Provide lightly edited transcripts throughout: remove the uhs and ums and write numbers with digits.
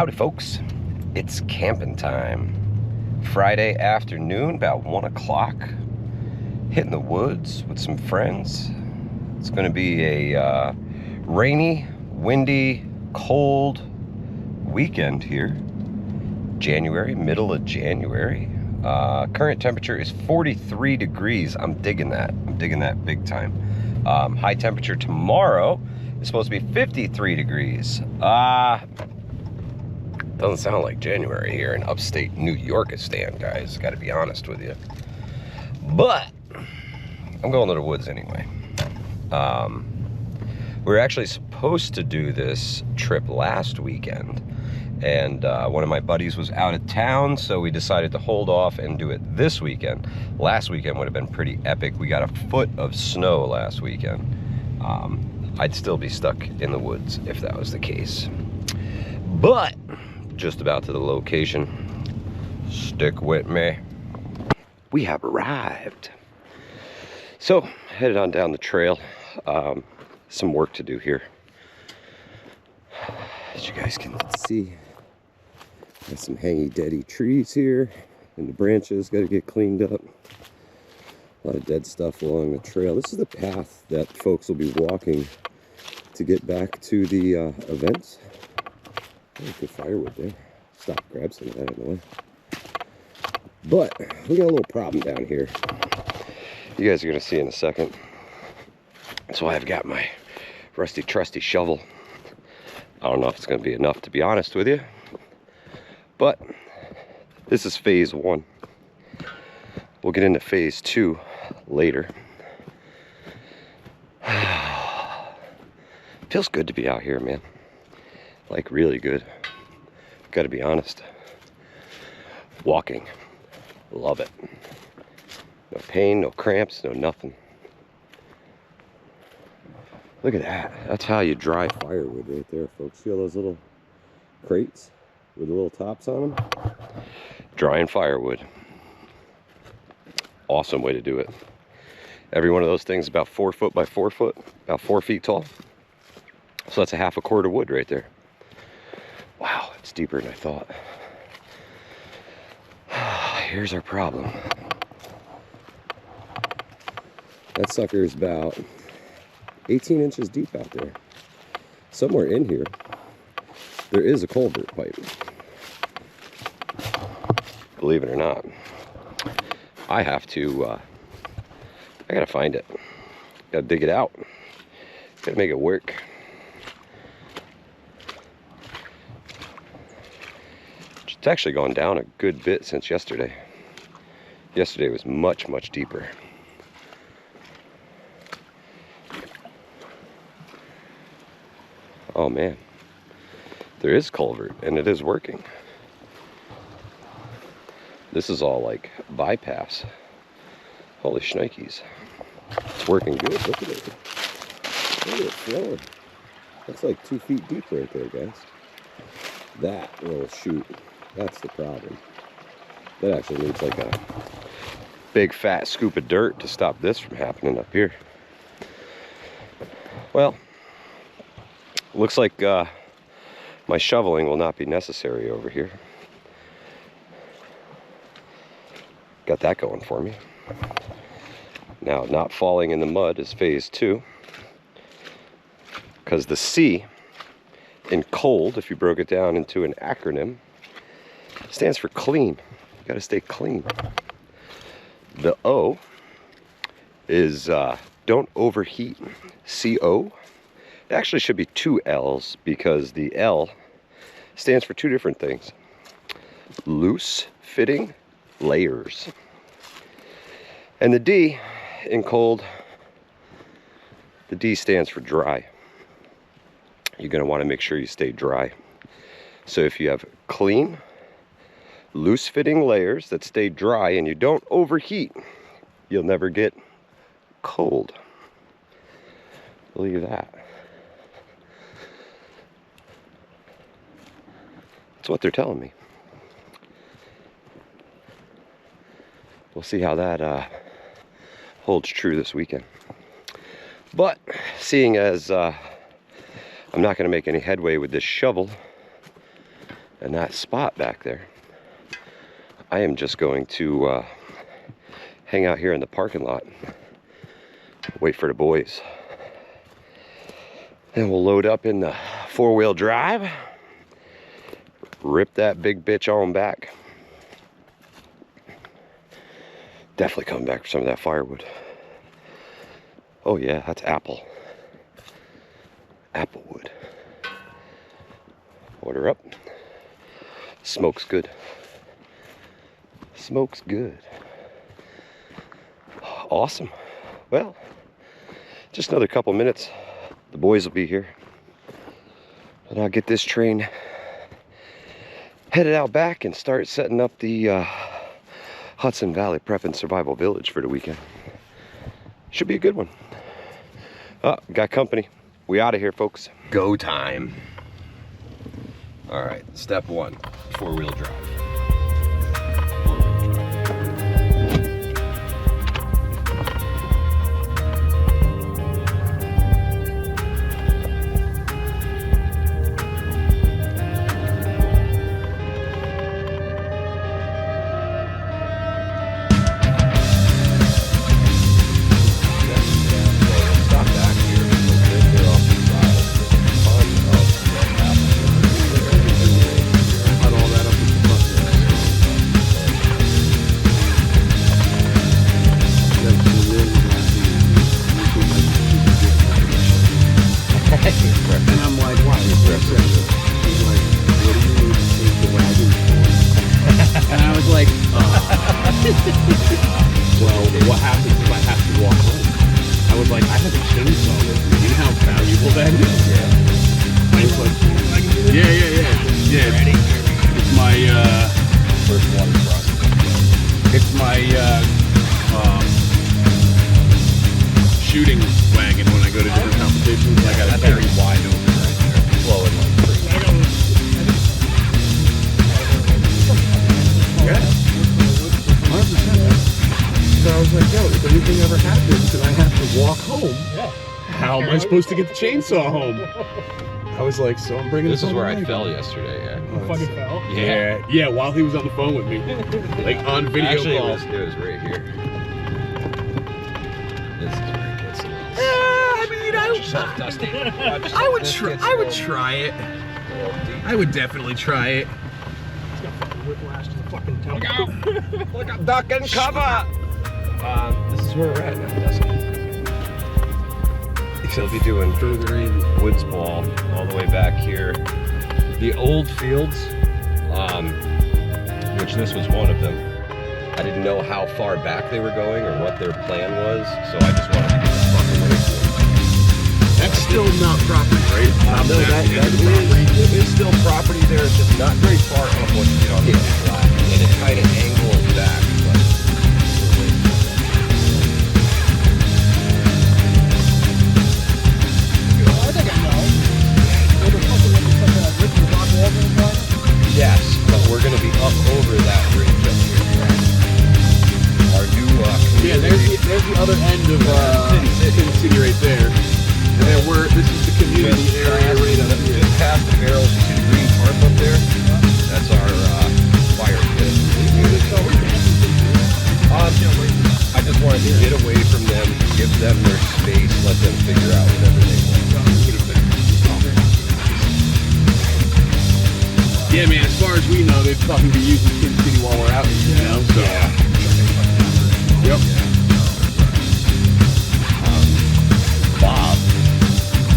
Howdy folks, it's camping time. Friday afternoon, about 1 o'clock, hitting the woods with some friends. It's going to be a rainy, windy, cold weekend here. January, middle of January. Current temperature is 43 degrees. I'm digging that big time. High temperature tomorrow is supposed to be 53 degrees. Doesn't sound like January here in upstate New Yorkistan, guys. Got to be honest with you. But I'm going to the woods anyway. We were actually supposed to do this trip last weekend, and one of my buddies was out of town, so we decided to hold off and do it this weekend. Last weekend would have been pretty epic. We got a foot of snow last weekend. I'd still be stuck in the woods if that was the case. But just about to the location. Stick with me. We have arrived. So, headed on down the trail. Some work to do here. As you guys can see, got some hangy deady trees here, and the branches got to get cleaned up. A lot of dead stuff along the trail. This is the path that folks will be walking to get back to the events. Oh, good firewood there. Stop, grab some of that out of the way. But we got a little problem down here. You guys are going to see in a second. So I've got my rusty trusty shovel. I don't know if it's going to be enough, to be honest with you. But this is phase 1. We'll get into phase 2 later. Feels good to be out here, man. Like, really good. Gotta be honest. Walking. Love it. No pain, no cramps, no nothing. Look at that. That's how you dry firewood right there, folks. See all those little crates with the little tops on them? Drying firewood. Awesome way to do it. Every one of those things is about 4 foot by 4 foot, about 4 feet tall. So that's a half a cord of wood right there. Wow, it's deeper than I thought. Here's our problem. That sucker is about 18 inches deep out there. Somewhere in here, there is a culvert pipe. Believe it or not. I have to, I gotta find it. Gotta dig it out. Gotta make it work. It's actually gone down a good bit since yesterday. Yesterday was much, much deeper. Oh man, there is culvert and it is working. This is all like bypass. Holy shnikes. It's working good. Look at it. Look at it flowing. That's like 2 feet deep right there, guys. That little chute. That's the problem. That actually needs like a big fat scoop of dirt to stop this from happening up here. Well, looks like my shoveling will not be necessary over here. Got that going for me. Now, not falling in the mud is phase 2. Because the C in cold, if you broke it down into an acronym, stands for clean. You gotta stay clean. The O is don't overheat. CO. It actually should be 2 L's because the L stands for 2 different things. Loose fitting layers. And the D in cold, the D stands for dry. You're gonna wanna make sure you stay dry. So if you have clean, loose fitting layers that stay dry and you don't overheat, you'll never get cold. Believe that. That's what they're telling me. We'll see how that holds true this weekend. But seeing as I'm not going to make any headway with this shovel, And that spot back there, I am just going to hang out here in the parking lot, wait for the boys. And we'll load up in the 4-wheel drive, rip that big bitch on back. Definitely coming back for some of that firewood. Oh yeah, that's apple. Applewood. Order up. Smoke's good. Smoke's good. Awesome. Well, just another couple minutes. The boys will be here. And I'll get this train headed out back and start setting up the Hudson Valley Prep and Survival Village for the weekend. Should be a good one. Oh, got company. We out of here, folks. Go time. All right, step 1, 4-wheel drive. Well, what happens if I have to walk home? I was like, I have a chainsaw with me. You know how valuable that is? Yeah. I was like, yeah. Ready? It's my, First water crossing. it's my, shooting wagon when I go to different competitions. I got That's to carry. very wide open right there. Flowing like crazy. Yeah. 100%. So I was like, yo, if anything ever happens and I have to walk home, how am I supposed to get the chainsaw home? I was like, so I'm bringing This it is home where I wagon. fell yesterday, yeah. Oh, Fucking fell. yeah, while he was on the phone with me, like on video Actually, call. it was right here. This is where it gets a little I mean, dusty. I would try it. I would definitely try it. It's got fucking whiplash to the fucking temple. Look out! Look out, duck and cover! This is where we're at now, Dusty. He'll be doing Further in. Woods Ball all the way back here. The old fields, which this was one of them. I didn't know how far back they were going or what their plan was, so I just wanted to get the fuck away from them. That's still not property, right? No, it is still property there. It's just not very far up once you get on the flat, and it kind of angles back. But I think I know. Where the fuck is that Richard Rock Walgreens line? yes, but we're going to be up over that bridge up here. Our new Yeah, there's the other end of City right there. And then this is the community area right up here. Just past the barrels, you see the green tarp up there? That's our fire pit. I just wanted to get away from them, give them their space, let them figure out whatever they want. Yeah, man, as far as we know, they'd fucking be using King City while we're out here, you know? So. Yep. Bob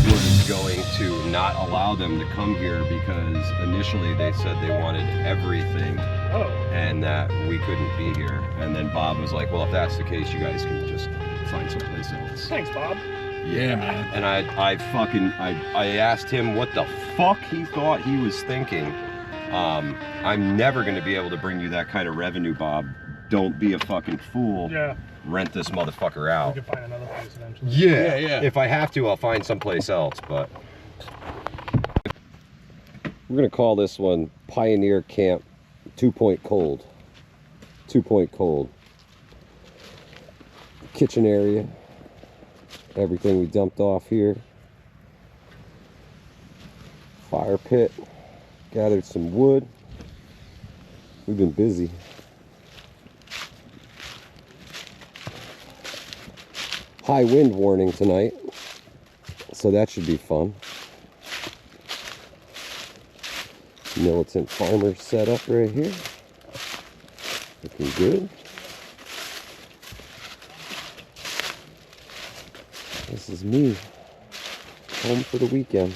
was going to not allow them to come here because initially they said they wanted everything Oh. and that we couldn't be here. And then Bob was like, well, if that's the case, you guys can just find someplace else. Thanks, Bob. Yeah, man. And I asked him what the fuck he thought he was thinking. I'm never going to be able to bring you that kind of revenue, Bob. Don't be a fucking fool. Yeah. Rent this motherfucker We out. could find another place eventually. Yeah. If I have to, I'll find someplace else, but we're going to call this one Pioneer Camp 2-Point Cold. 2-Point Cold. Kitchen area. Everything we dumped off here. Fire pit. Gathered some wood. We've been busy. High wind warning tonight, so that should be fun. Militant farmer setup right here. Looking good. This is me, home for the weekend.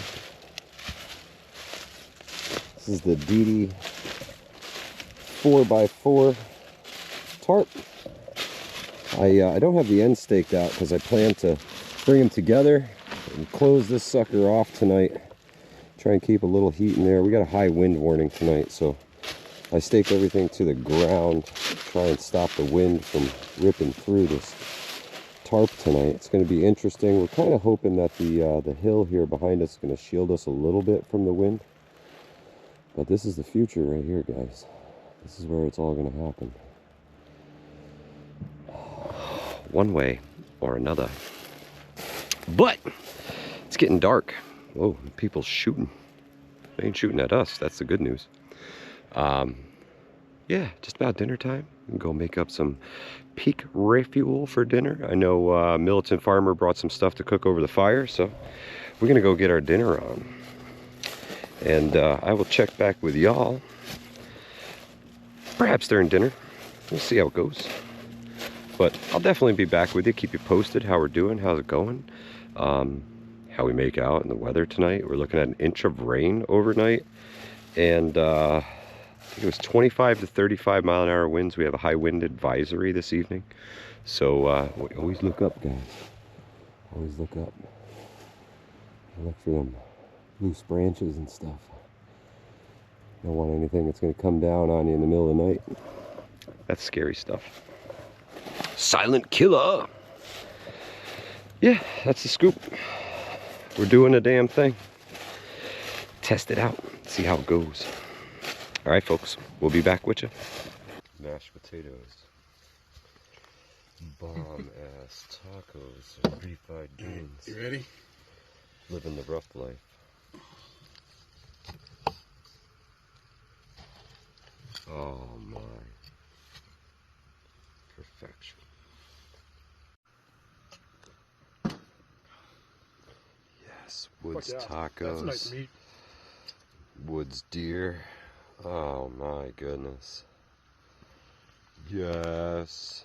This is the DD 4x4 tarp. I don't have the end staked out because I plan to bring them together and close this sucker off tonight. Try and keep a little heat in there. We got a high wind warning tonight, so I staked everything to the ground to try and stop the wind from ripping through this tarp tonight. It's going to be interesting. We're kind of hoping that the hill here behind us is going to shield us a little bit from the wind. But this is the future right here, guys. This is where it's all going to happen. One way or another. But it's getting dark. Whoa, people shooting. They ain't shooting at us. That's the good news. Yeah, just about dinner time. We can go make up some peak refuel for dinner. I know Militant Farmer brought some stuff to cook over the fire, so we're gonna go get our dinner on. And I will check back with y'all, perhaps during dinner. We'll see how it goes. But I'll definitely be back with you, keep you posted how we're doing, how's it going, how we make out in the weather tonight. We're looking at an inch of rain overnight, and I think it was 25 to 35 mile an hour winds. We have a high wind advisory this evening, so always look up, guys. Always look up. Look for them loose branches and stuff. Don't want anything that's going to come down on you in the middle of the night. That's scary stuff. Silent killer. Yeah, that's the scoop. We're doing a damn thing. Test it out, see how it goes. All right, folks, we'll be back with you. Mashed potatoes, bomb ass tacos, and refried beans. You ready? Living the rough life. Oh my. Perfection. Yes, Woods tacos. That's nice meat. Woods deer. Oh my goodness. Yes.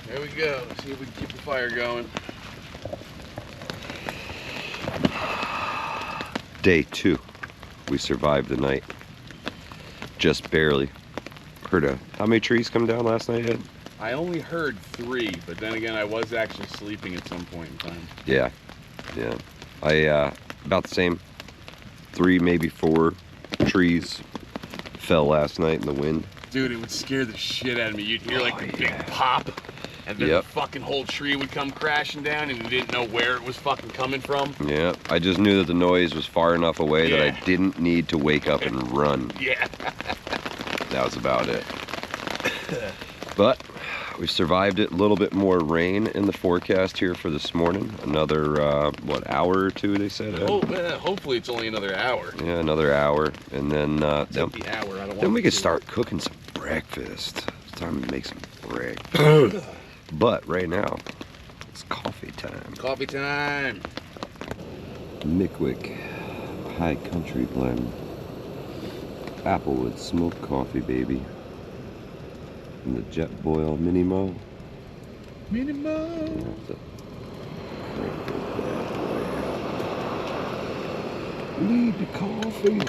There we go. See if we can keep the fire going. Day 2. We survived the night. Just barely. Heard how many trees come down last night, Ed? I only heard 3, but then again, I was actually sleeping at some point in time. Yeah. Yeah. I, about the same. 3, maybe 4 trees fell last night in the wind. Dude, it would scare the shit out of me. You'd hear like the big pop, and then the fucking whole tree would come crashing down, and you didn't know where it was fucking coming from. Yeah, I just knew that the noise was far enough away that I didn't need to wake up and run. Yeah. That was about it. But We survived it. A little bit more rain in the forecast here for this morning. Another, what, hour or two, they said? Oh, yeah, hopefully it's only another hour. Yeah, another hour. And then, then we could start cooking some breakfast. It's time to make some breakfast. But right now, it's coffee time. Coffee time. Mickwick High Country Blend. Applewood smoked coffee, baby. And the Jet Boil Mini Mo. Mini Mo. Need the coffee.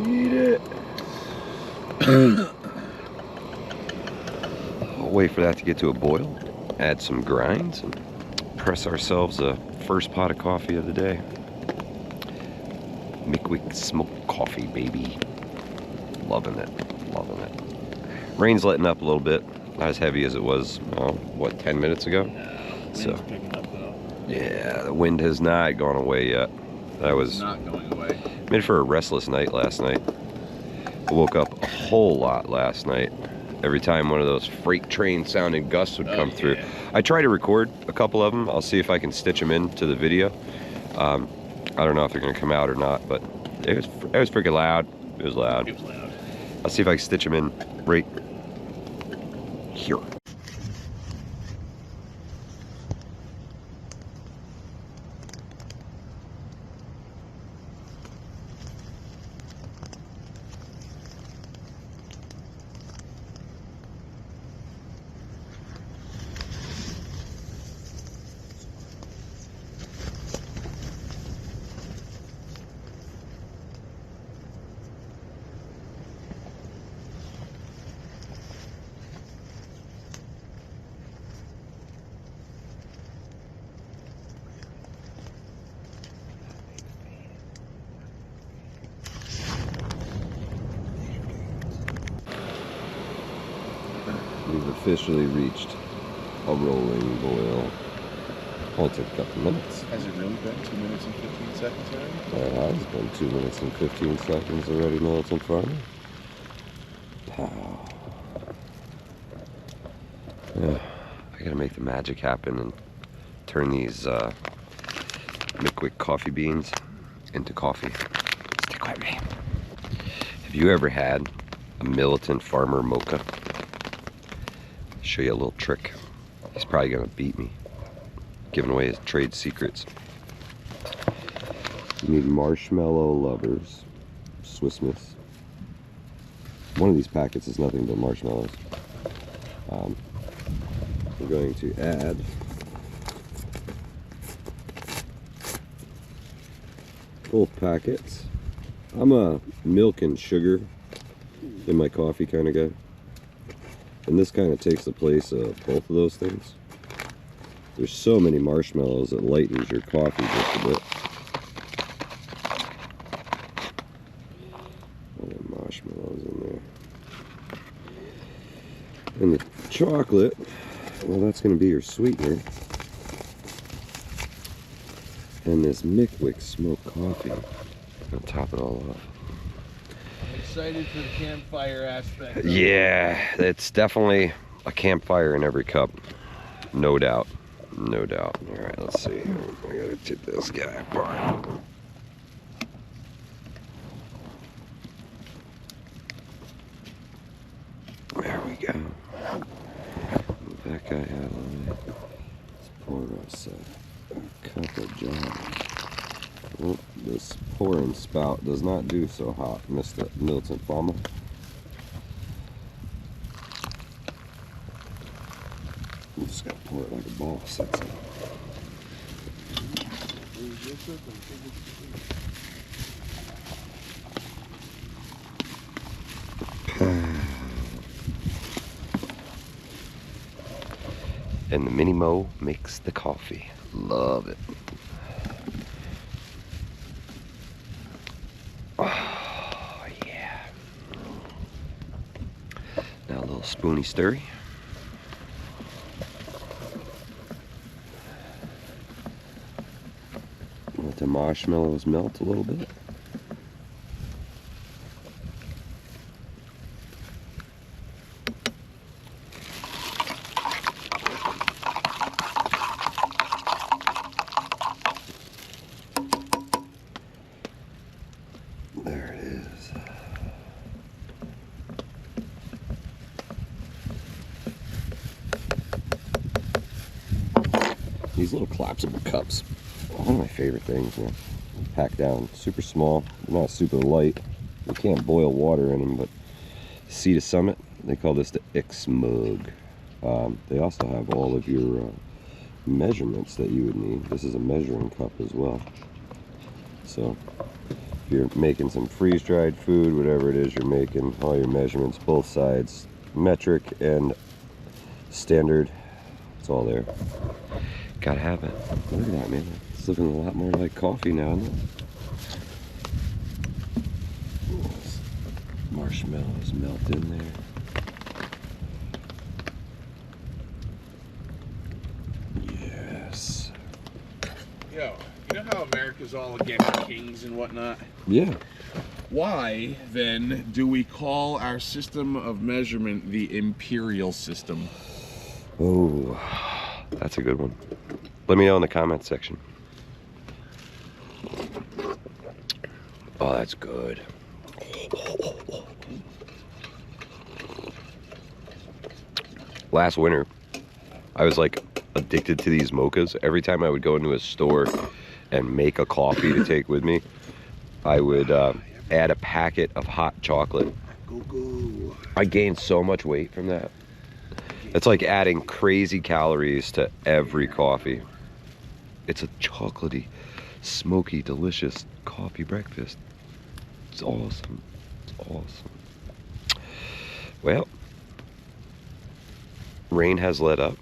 Need it. I'll wait for that to get to a boil. Add some grinds and press ourselves a first pot of coffee of the day. Mickwick smoked coffee, baby. Loving it. Loving it. Rain's letting up a little bit. Not as heavy as it was, what, 10 minutes ago? So, Picking up though. yeah, the wind has not gone away yet. I was Not going away. made for a restless night last night. I woke up a whole lot last night. Every time one of those freight train sounding gusts would come through. I try to record a couple of them. I'll see if I can stitch them into the video. I don't know if they're gonna come out or not, but it was freaking loud. It was loud. It was loud. I'll see if I can stitch them in right here. We've officially reached a rolling boil. Only took a couple minutes. Has it really been 2 minutes and 15 seconds already? It has been 2 minutes and 15 seconds already, militant farmer. Pow. Yeah, I gotta make the magic happen and turn these Mickwick coffee beans into coffee. Stick with me. Have you ever had a militant farmer mocha? Show you a little trick. He's probably gonna beat me, giving away his trade secrets. You need marshmallow lovers, Swiss Miss. One of these packets is nothing but marshmallows. We're going to add both packets. I'm a milk and sugar in my coffee kind of guy. And this kind of takes the place of both of those things. There's so many marshmallows it lightens your coffee just a bit. Marshmallows in there. And the chocolate, well, that's going to be your sweetener. And this Mickwick smoked coffee. I'll top it all off. Excited for the campfire aspect. Yeah, it's definitely a campfire in every cup. No doubt. No doubt. All right, let's see. I gotta take this guy apart. There we go. Move that guy out of the way. Let's pour us a cup of jam. Oh, this pouring spout does not do so hot, Mr. Militant Farmer. I'm just gonna pour it like a boss. That's it. And the Mini Mo makes the coffee. Love it. Oh, yeah. Now a little spoony stirry. Let the marshmallows melt a little bit. These little collapsible cups. One of my favorite things, man. Packed down, super small, not super light. You can't boil water in them, but Sea to Summit, they call this the X mug. They also have all of your measurements that you would need. This is a measuring cup as well. So if you're making some freeze-dried food, whatever it is you're making, all your measurements, both sides, metric and standard, it's all there. Gotta have it. Look at that, man. It's looking a lot more like coffee now, isn't it? Marshmallows melt in there. Yes. Yo, you know how America's all against kings and whatnot? Yeah. Why, then, do we call our system of measurement the imperial system? Oh, that's a good one. Let me know in the comments section. Oh, that's good. Last winter, I was like addicted to these mochas. Every time I would go into a store and make a coffee to take with me, I would add a packet of hot chocolate. I gained so much weight from that. It's like adding crazy calories to every coffee. It's a chocolatey, smoky, delicious coffee breakfast. It's awesome. It's awesome. Well, rain has let up.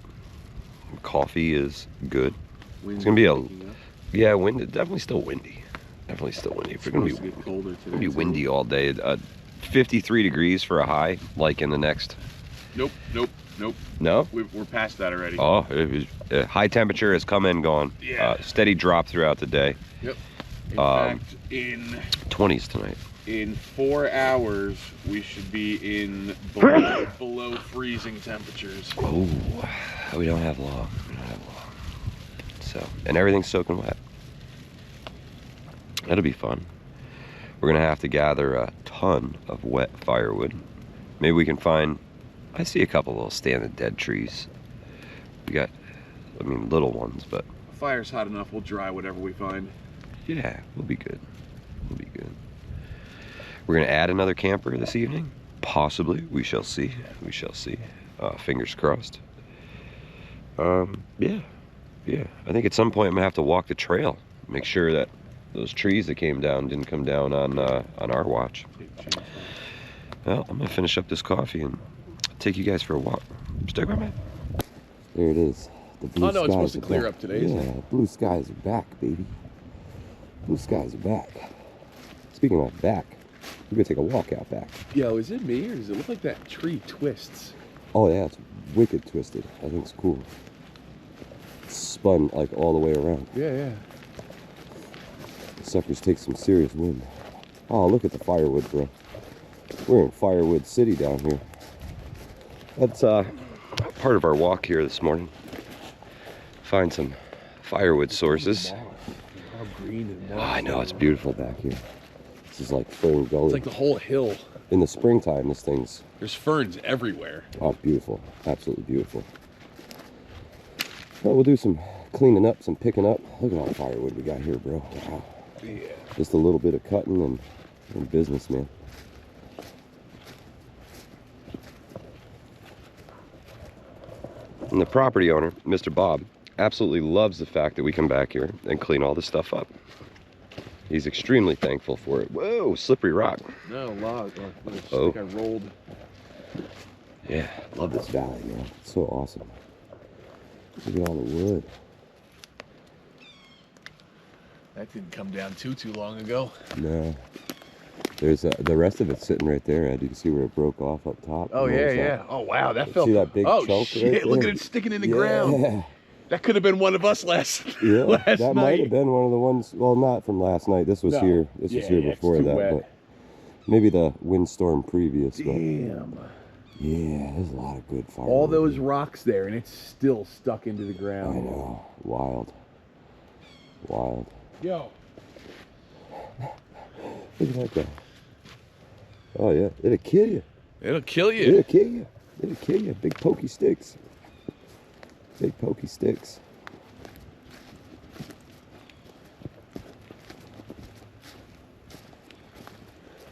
Coffee is good. It's gonna be yeah, wind. Definitely still windy. Definitely still windy. It's gonna be colder today. It's gonna be windy all day. 53 degrees for a high, like in the next. Nope. No? We're past that already. Oh, it was, high temperature has come and gone. Yeah. Steady drop throughout the day. Yep. In fact, in 20s tonight. In 4 hours, we should be in below freezing temperatures. Oh, we don't have long. We don't have long. So, and everything's soaking wet. That'll be fun. We're gonna have to gather a ton of wet firewood. Maybe we can find, I see a couple little standing dead trees. We got, I mean, little ones, but. Fire's hot enough, we'll dry whatever we find. Yeah, we'll be good. We'll be good. We're gonna add another camper this evening. Possibly, we shall see. We shall see. Fingers crossed. Yeah. I think at some point I'm gonna have to walk the trail. Make sure that those trees that came down didn't come down on our watch. Well, I'm gonna finish up this coffee and take you guys for a walk. Stick with me. There it is. The blue Oh no, it's supposed to clear back. up today, isn't it? Blue skies are back, baby. Blue skies are back. Speaking of back, we're gonna take a walk out back. Yo, is it me or does it look like that tree twists? Oh yeah, it's wicked twisted. I think it's cool. It's spun like all the way around. Yeah. The suckers take some serious wind. Oh, look at the firewood, bro. We're in Firewood City down here. That's part of our walk here this morning. Find some firewood sources. How green and Oh, I know, it's beautiful back here. This is like Fern Gully. It's like the whole hill. In the springtime, this thing's... There's ferns everywhere. Oh, beautiful. Absolutely beautiful. Well, we'll do some cleaning up, some picking up. Look at all the firewood we got here, bro. Wow. Yeah. Just a little bit of cutting and business, man. And the property owner, Mr. Bob, absolutely loves the fact that we come back here and clean all this stuff up. He's extremely thankful for it. Whoa, slippery rock. No, log. I Oh. think I rolled. Yeah, love this valley, man. It's so awesome. Look at all the wood. That didn't come down too long ago. No. There's the rest of it sitting right there, Ed. You can see where it broke off up top. Oh, yeah. Oh, wow, that felt... See that big oh, chunk shit, right look there? at it sticking in the ground. Yeah. That could have been one of us last That night. might have been one of the ones, well, not from last night. This was here. This was here before it's too that. wet. But maybe the windstorm previous. Damn. But yeah, there's a lot of good fire. All those rocks there, and it's still stuck into the ground. I know. Wild. Wild. Yo. Look at that guy. Oh, yeah. It'll kill you. It'll kill you. It'll kill you. It'll kill you. Big pokey sticks. Big pokey sticks.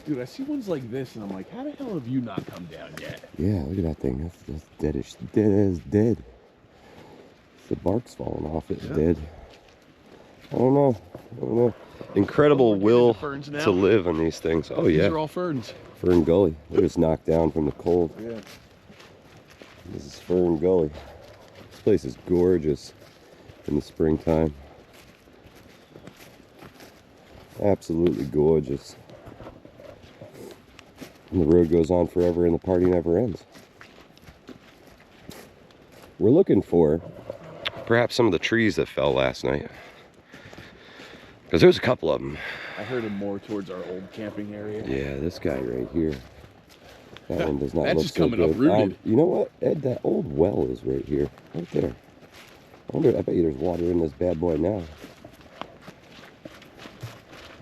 Dude, I see ones like this, and I'm like, how the hell have you not come down yet? Yeah, look at that thing. That's deadish. Dead as dead. The bark's falling off. It's dead. I don't know. Incredible will to live on these things. Oh yeah. These are all ferns. Fern Gully. They're just knocked down from the cold. Yeah. This is Fern Gully. This place is gorgeous in the springtime. Absolutely gorgeous. And the road goes on forever and the party never ends. We're looking for perhaps some of the trees that fell last night. Because there's a couple of them. I heard him more towards our old camping area. Yeah, this guy right here. That one does not That's look just so coming good. uprooted. You know what, Ed? That old well is right here. Right there. I bet you there's water in this bad boy now.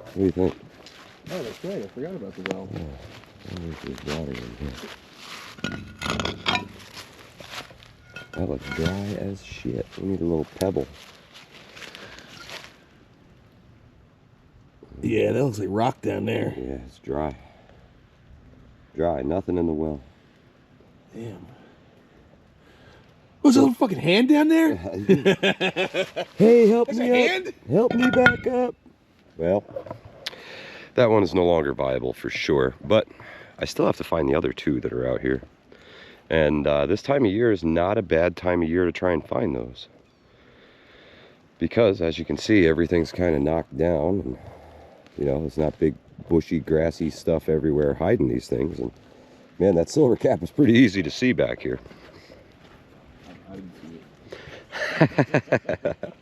What do you think? Oh, that's right. I forgot about the well. Yeah. I think there's water in here. That looks dry as shit. We need a little pebble. Yeah, that looks like rock down there. Yeah, it's dry. Dry, nothing in the well. Damn. Was there a little fucking hand down there? Hey, help There's me a up. hand? Help me back up. Well, that one is no longer viable for sure, but I still have to find the other two that are out here. And this time of year is not a bad time of year to try and find those. Because, as you can see, everything's kind of knocked down. And, you know, it's not big, bushy, grassy stuff everywhere hiding these things. And, man, that silver cap is pretty easy to see back here. I didn't see it.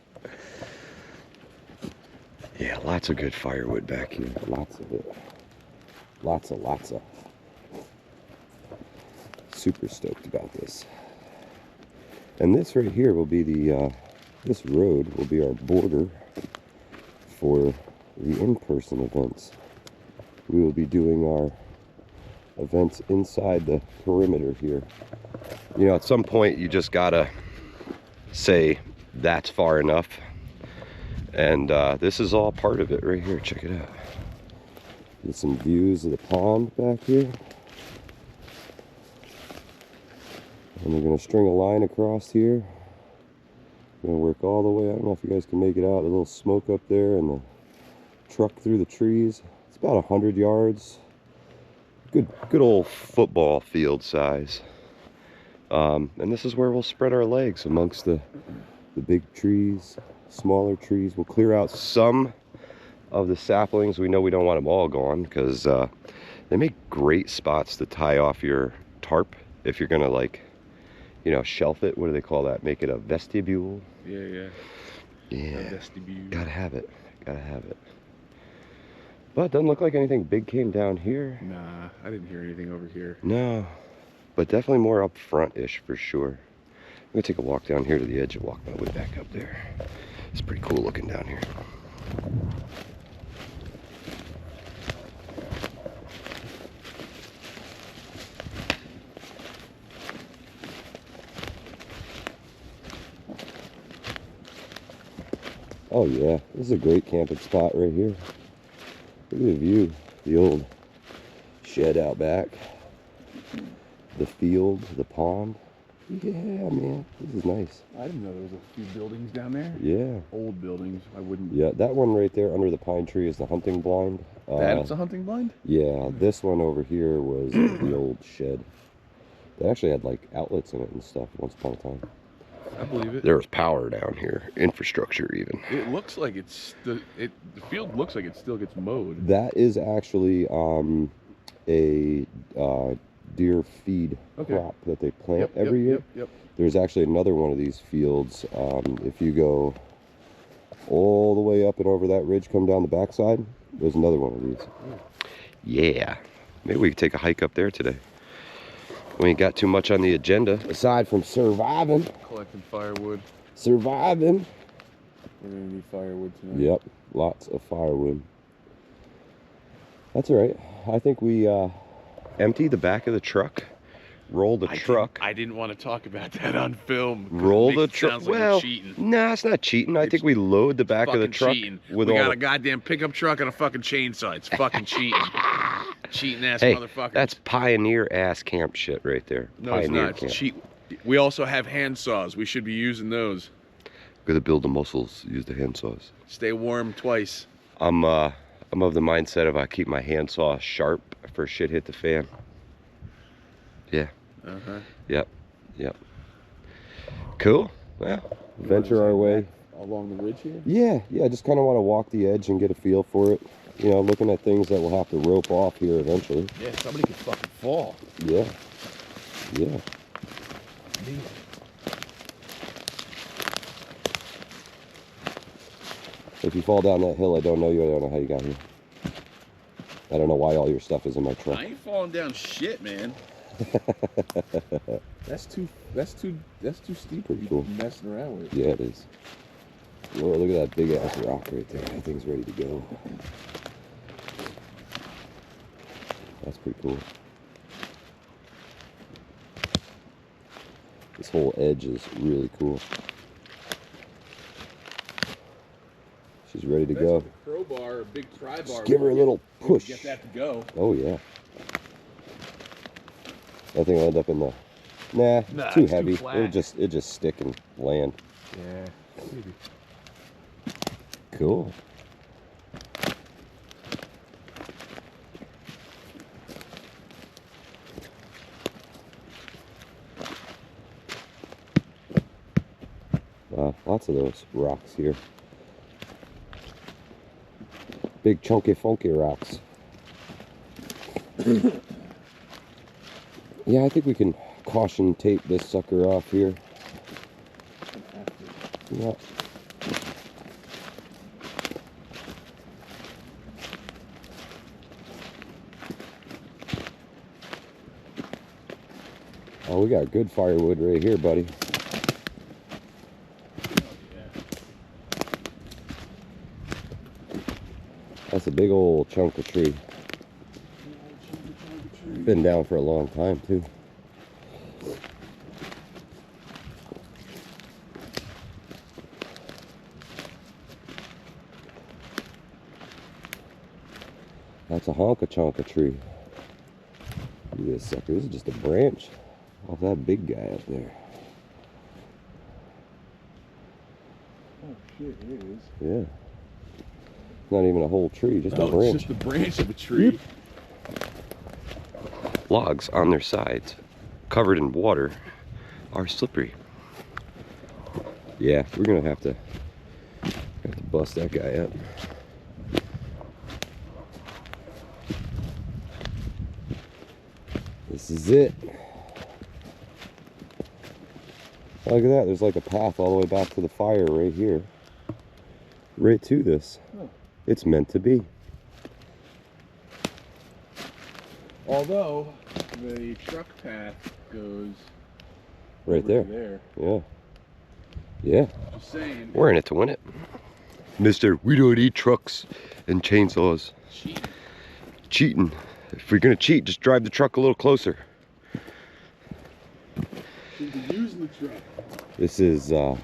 Yeah, lots of good firewood back here. Lots of it. Lots of. Super stoked about this. And this right here will be the, this road will be our border for the in-person events. We will be doing our events inside the perimeter here. You know, at some point you just gotta say that's far enough. And this is all part of it right here. Check it out. Get some views of the pond back here. And we're going to string a line across here. We're going to work all the way. I don't know if you guys can make it out. A little smoke up there and the truck through the trees. It's about 100 yards. Good old football field size. And this is where we'll spread our legs amongst the big trees, smaller trees. We'll clear out some of the saplings. We know we don't want them all gone because they make great spots to tie off your tarp if you're gonna, like, you know, shelf it. What do they call that? Make it a vestibule. Yeah. Yeah. Vestibule. Gotta have it. But it doesn't look like anything big came down here. Nah, I didn't hear anything over here. No, but definitely more up front-ish for sure. I'm gonna take a walk down here to the edge and walk my way back up there. It's pretty cool looking down here. Oh yeah, this is a great camping spot right here. Look at the view, the old shed out back, the field, the pond. Yeah, man, this is nice. I didn't know there was a few buildings down there. Yeah. Old buildings. I wouldn't. Yeah, that one right there under the pine tree is the hunting blind. That's a hunting blind? Yeah, this one over here was the old shed. They actually had like outlets in it and stuff once upon a time. I believe it. There was power down here, infrastructure even. It looks like the field looks like it still gets mowed. That is actually a deer feed crop that they plant every year. Yep. There's actually another one of these fields. If you go all the way up and over that ridge, come down the backside, there's another one of these. Yeah, maybe we could take a hike up there today. We ain't got too much on the agenda aside from surviving. Collecting firewood. Surviving. We're gonna need firewood tonight. Yep, lots of firewood. That's all right. I think we empty the back of the truck, roll the truck. I didn't want to talk about that on film. Roll the truck. Sounds like Well, cheating. nah, it's not cheating. I think we load the back of the truck cheating. with we all got the... a goddamn pickup truck and a fucking chainsaw. It's fucking cheating. Cheating ass Hey, motherfucker. that's pioneer ass camp shit right there. No, it's Pioneer not. camp. It's cheat. We also have hand saws. We should be using those. Gotta build the muscles. Use the hand saws. Stay warm twice. I'm of the mindset of I keep my hand saw sharp for shit hit the fan. Yeah. Yep. Cool. Well, venture our way Along the ridge here? Yeah, just kind of want to walk the edge and get a feel for it. You know, looking at things that we'll have to rope off here eventually. Yeah, somebody could fucking fall. Yeah. If you fall down that hill, I don't know you. I don't know how you got here. I don't know why all your stuff is in my truck. I ain't falling down shit, man. That's too steep Pretty to cool. be messing around with. Yeah, it is. Whoa, look at that big ass rock right there. That thing's ready to go. That's pretty cool. This whole edge is really cool. She's ready to go. With a crowbar or a big pry bar. Just give her a little push. Get that to go. Oh yeah. I think I'll end up in the. Nah, Nah, too it's too heavy. flat. It'll just stick and land. Yeah, maybe. Cool. Wow, lots of those rocks here. Big chunky funky rocks. Yeah, I think we can caution tape this sucker off here. Yeah. Oh, we got good firewood right here, buddy. That's a big old chunk of tree. Been down for a long time, too. That's a honka-chonka tree. Look at this sucker. This is just a branch off that big guy up there. Oh shit, it is. Yeah. Not even a whole tree, just a No, branch. it's just a branch of a tree. Logs on their sides, covered in water, are slippery. Yeah, we're gonna have to bust that guy up. This is it. Look at that, there's like a path all the way back to the fire right here. Right to this. Oh. It's meant to be. Although the truck path goes Right over there. there. Yeah. Just saying. We're in it to win it. Mister, we don't eat trucks and chainsaws. Cheating. If we're gonna cheat, just drive the truck a little closer. Should be using the truck. This is the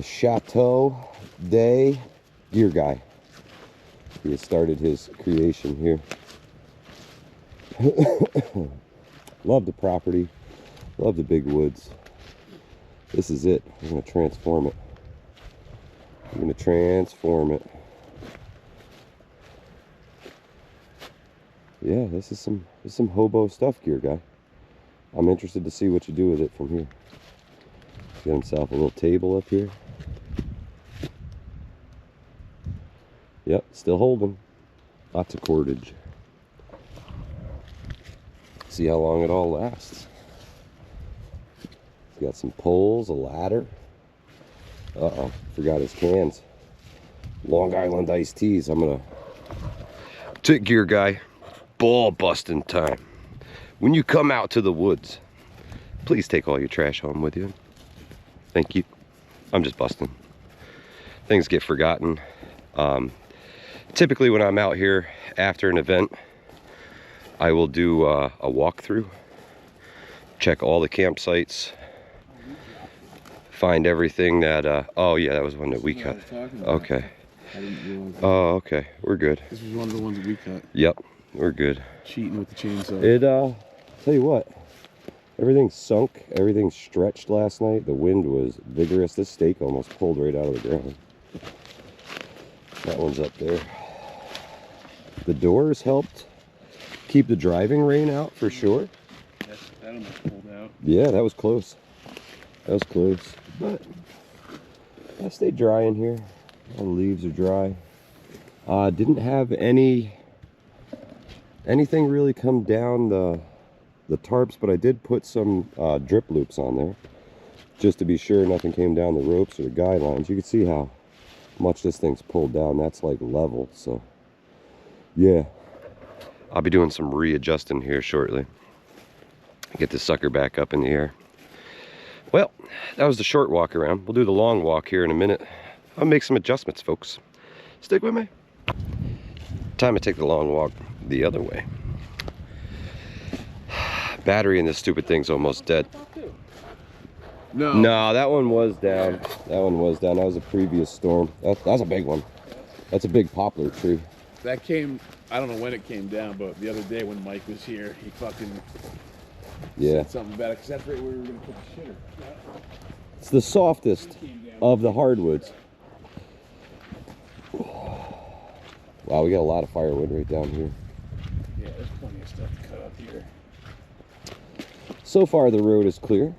Chateau Day Gear Guy. He has started his creation here. Love the property. Love the big woods. This is it. We're gonna transform it. I'm gonna transform it. Yeah, this is some hobo stuff, Gear Guy. I'm interested to see what you do with it from here. He's got himself a little table up here. Yep, still holding. Lots of cordage. See how long it all lasts. He's got some poles, a ladder. Uh-oh, forgot his cans. Long Island iced teas. I'm gonna take Gear Guy. Ball busting time. When you come out to the woods, please take all your trash home with you. Thank you. I'm just busting. Things get forgotten. Typically when I'm out here after an event, I will do a walkthrough, check all the campsites, find everything that, oh yeah, that was one that we cut. Okay. I didn't realize that. Oh, okay, we're good. This was one of the ones that we cut. Yep. We're good. Cheating with the chainsaw. It, tell you what, everything sunk, everything stretched last night. The wind was vigorous. This stake almost pulled right out of the ground. That one's up there. The doors helped keep the driving rain out for sure. That almost pulled out. Yeah, that was close. That was close. But I stayed dry in here. All the leaves are dry. Didn't have anything really come down the tarps, but I did put some drip loops on there just to be sure nothing came down the ropes or the guy lines. You can see how much this thing's pulled down. That's like level, so yeah. I'll be doing some readjusting here shortly. Get this sucker back up in the air. Well, that was the short walk around. We'll do the long walk here in a minute. I'll make some adjustments, folks. Stick with me. Time to take the long walk the other way. Battery in this stupid thing's almost dead. No, that one was down. That one was down. That was a previous storm. That's a big one. That's a big poplar tree. That came, I don't know when it came down, but the other day when Mike was here, he fucking said something about it, because that's right where we were going to put the shitter. It's the softest of the hardwoods. Wow, we got a lot of firewood right down here. Yeah, there's plenty of stuff to cut up here. So far the road is clear.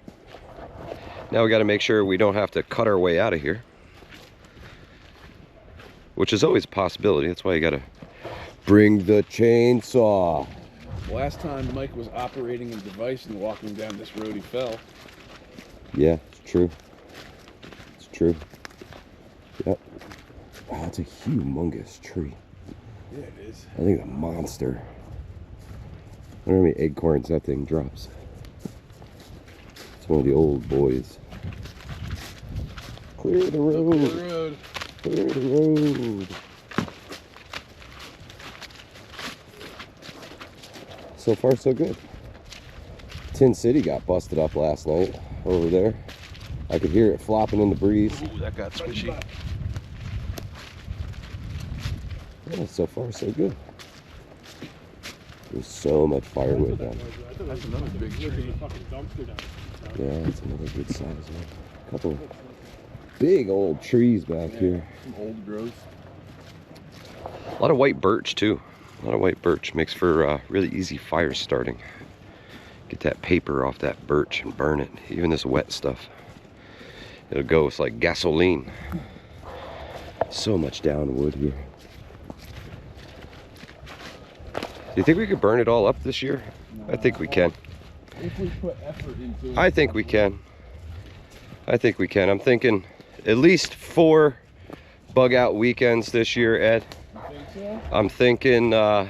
Now we got to make sure we don't have to cut our way out of here, which is always a possibility. That's why you got to bring the chainsaw. Last time Mike was operating a device and walking down this road, he fell. Yeah, it's true. It's true. Yep. Wow, it's a humongous tree. Yeah, it is. I think it's a monster. I wonder how many acorns that thing drops. It's one of the old boys. Clear the road. Clear the road. So far, so good. Tin City got busted up last night over there. I could hear it flopping in the breeze. Ooh, that got squishy. Yeah, so far, so good. There's so much firewood down there. That's another big tree. Yeah, that's another good size one. A couple big old trees back here. Some old growth. A lot of white birch too. A lot of white birch makes for really easy fire starting. Get that paper off that birch and burn it. Even this wet stuff, it'll go. It's like gasoline. So much down wood here. Do you think we could burn it all up this year? I think we can. If we put effort into it. I think we can. I think we can. I'm thinking at least 4 bug out weekends this year, Ed. You think so? I'm thinking I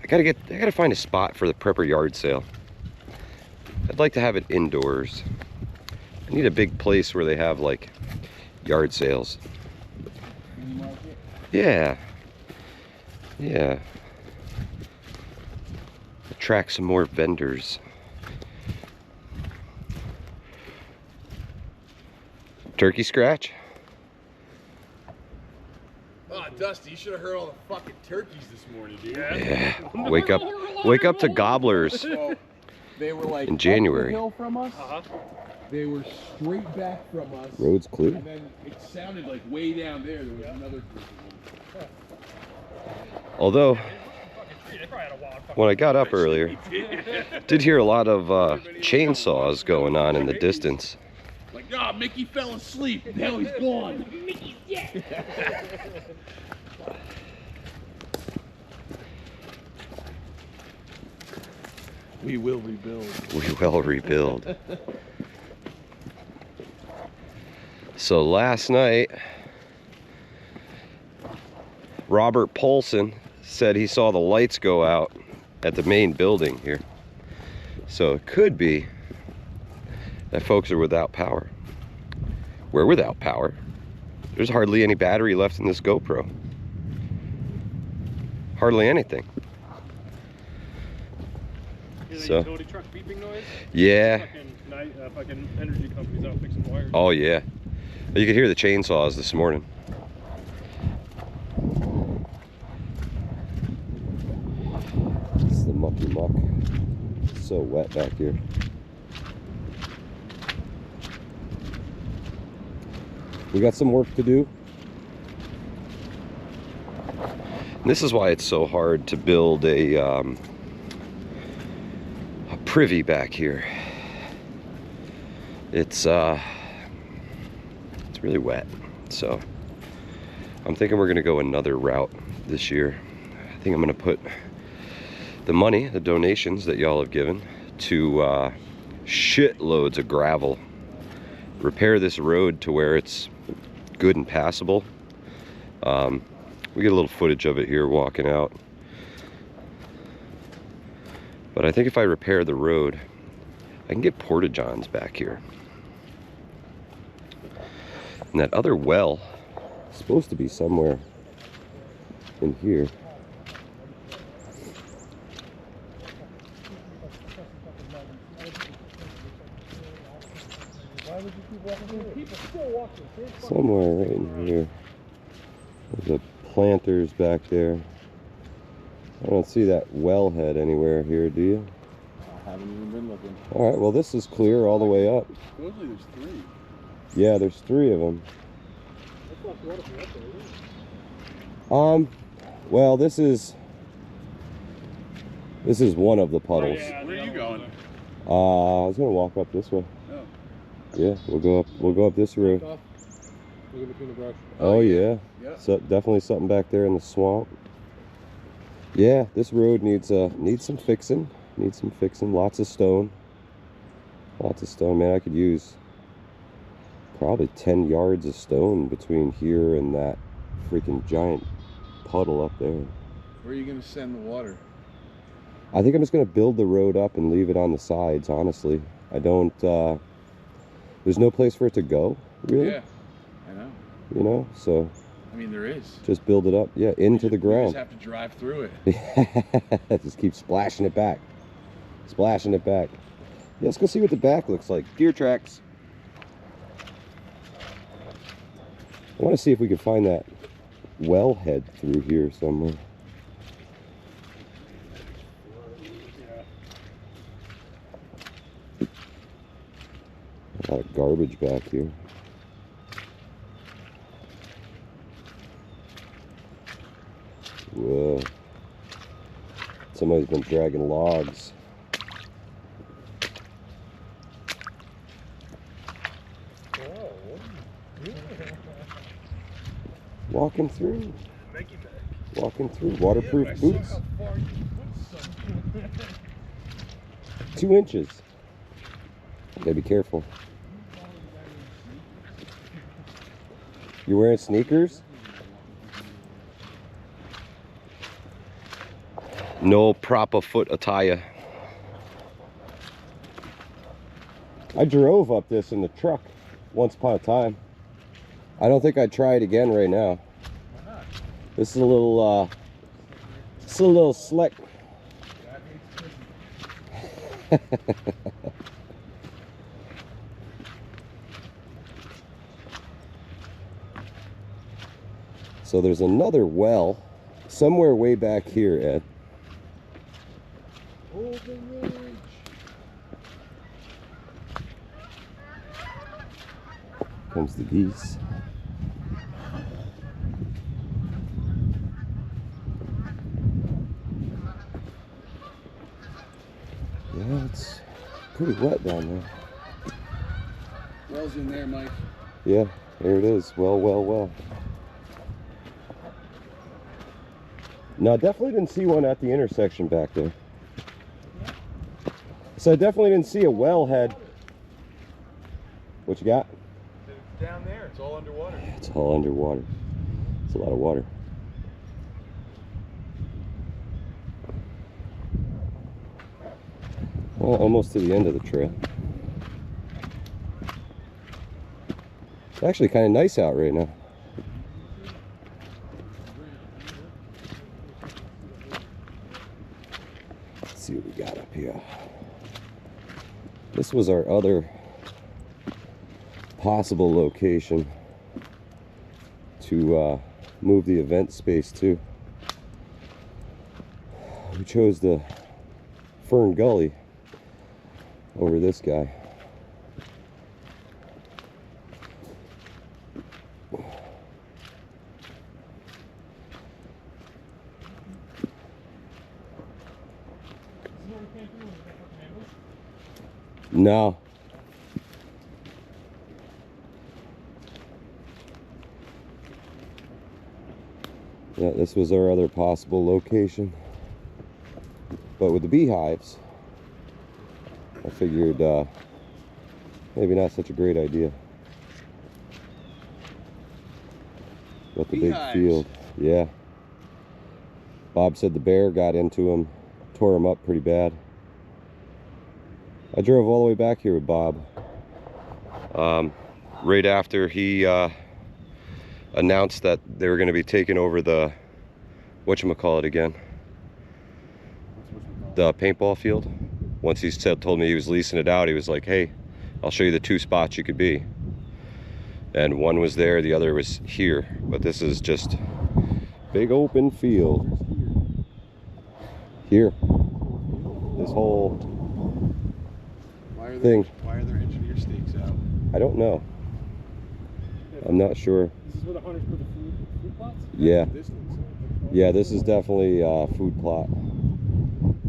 gotta find a spot for the prepper yard sale. I'd like to have it indoors. I need a big place where they have like yard sales. Yeah. Yeah. Attract some more vendors. Turkey scratch? Oh, Dusty, you should have heard all the fucking turkeys this morning, dude. Yeah. Wake up to gobblers. So, they were like in January. up the hill from us. They were straight back from us. Road's clear. And then it sounded like way down there was another group of them. Although, when I got up earlier, did hear a lot of chainsaws going on in the distance. Like, oh, Mickey fell asleep. Now he's gone. Mickey's dead. We will rebuild. We will rebuild. So last night, Robert Polson said he saw the lights go out at the main building here. So it could be that folks are without power. We're without power. There's hardly any battery left in this GoPro. Hardly anything. So, utility truck beeping noise? Yeah. Fucking energy companies out fixing wires. Oh yeah. You could hear the chainsaws this morning. It's the mucky muck. It's so wet back here. We got some work to do. This is why it's so hard to build a privy back here. It's really wet, so I'm thinking we're gonna go another route this year. I think I'm gonna put the money, the donations that y'all have given, to shitloads of gravel, repair this road to where it's good and passable. We get a little footage of it here walking out. But I think if I repair the road, I can get porta-johns back here. And that other well is supposed to be somewhere in here. Somewhere right in here. There's a planters back there. I don't see that wellhead anywhere here, do you? I haven't even been looking. All right, well this is clear all the way up. Supposedly there's 3. Yeah, there's 3 of them. Well, this is one of the puddles. Yeah, Where are you going? I was gonna walk up this way. Oh. Yeah, we'll go up this road. Look in between the brush. Oh yeah. Yeah. So definitely something back there in the swamp. Yeah, this road needs some fixing. Needs some fixing. Lots of stone. Lots of stone, man. I could use probably 10 yards of stone between here and that freaking giant puddle up there. Where are you going to send the water? I think I'm just going to build the road up and leave it on the sides, honestly. I don't, there's no place for it to go, really. Yeah, I know. You know, so I mean, there is. just build it up, yeah, into the We ground. just have to drive through it. Just keep splashing it back. Splashing it back. Yeah, let's go see what the back looks like. Deer tracks. I want to see if we can find that wellhead through here somewhere. A lot of garbage back here. Whoa. Somebody's been dragging logs. Walking through. Walking through. Waterproof boots. 2 inches. Gotta be careful. You wearing sneakers? No proper foot attire. I drove up this in the truck once upon a time. I don't think I'd try it again right now. This is a little slick. So there's another well somewhere way back here, Ed. Comes the geese. Yeah, it's pretty wet down there. Well's in there, Mike. Yeah, there it is. Well. No, I definitely didn't see one at the intersection back there. So I definitely didn't see a wellhead. What you got? It's down there. It's all underwater. Yeah, it's all underwater. It's a lot of water. Well, almost to the end of the trail. It's actually kind of nice out right now. Let's see what we got up here. This was our other possible location to move the event space to. we chose the Fern Gully over this guy. No. Yeah, this was our other possible location. But with the beehives, I figured maybe not such a great idea. But the big field, yeah. Bob said the bear got into him, tore him up pretty bad. I drove all the way back here with Bob. Right after he announced that they were going to be taking over the, whatchamacallit again? The paintball field. Once he told me he was leasing it out, he was like, hey, I'll show you the 2 spots you could be. And one was there, the other was here. But this is just big open field. Here. This whole thing. Why are there engineer stakes out? I don't know. I'm not sure. This is where the hunters put the food plots? Yeah. Yeah, this is definitely a food plot.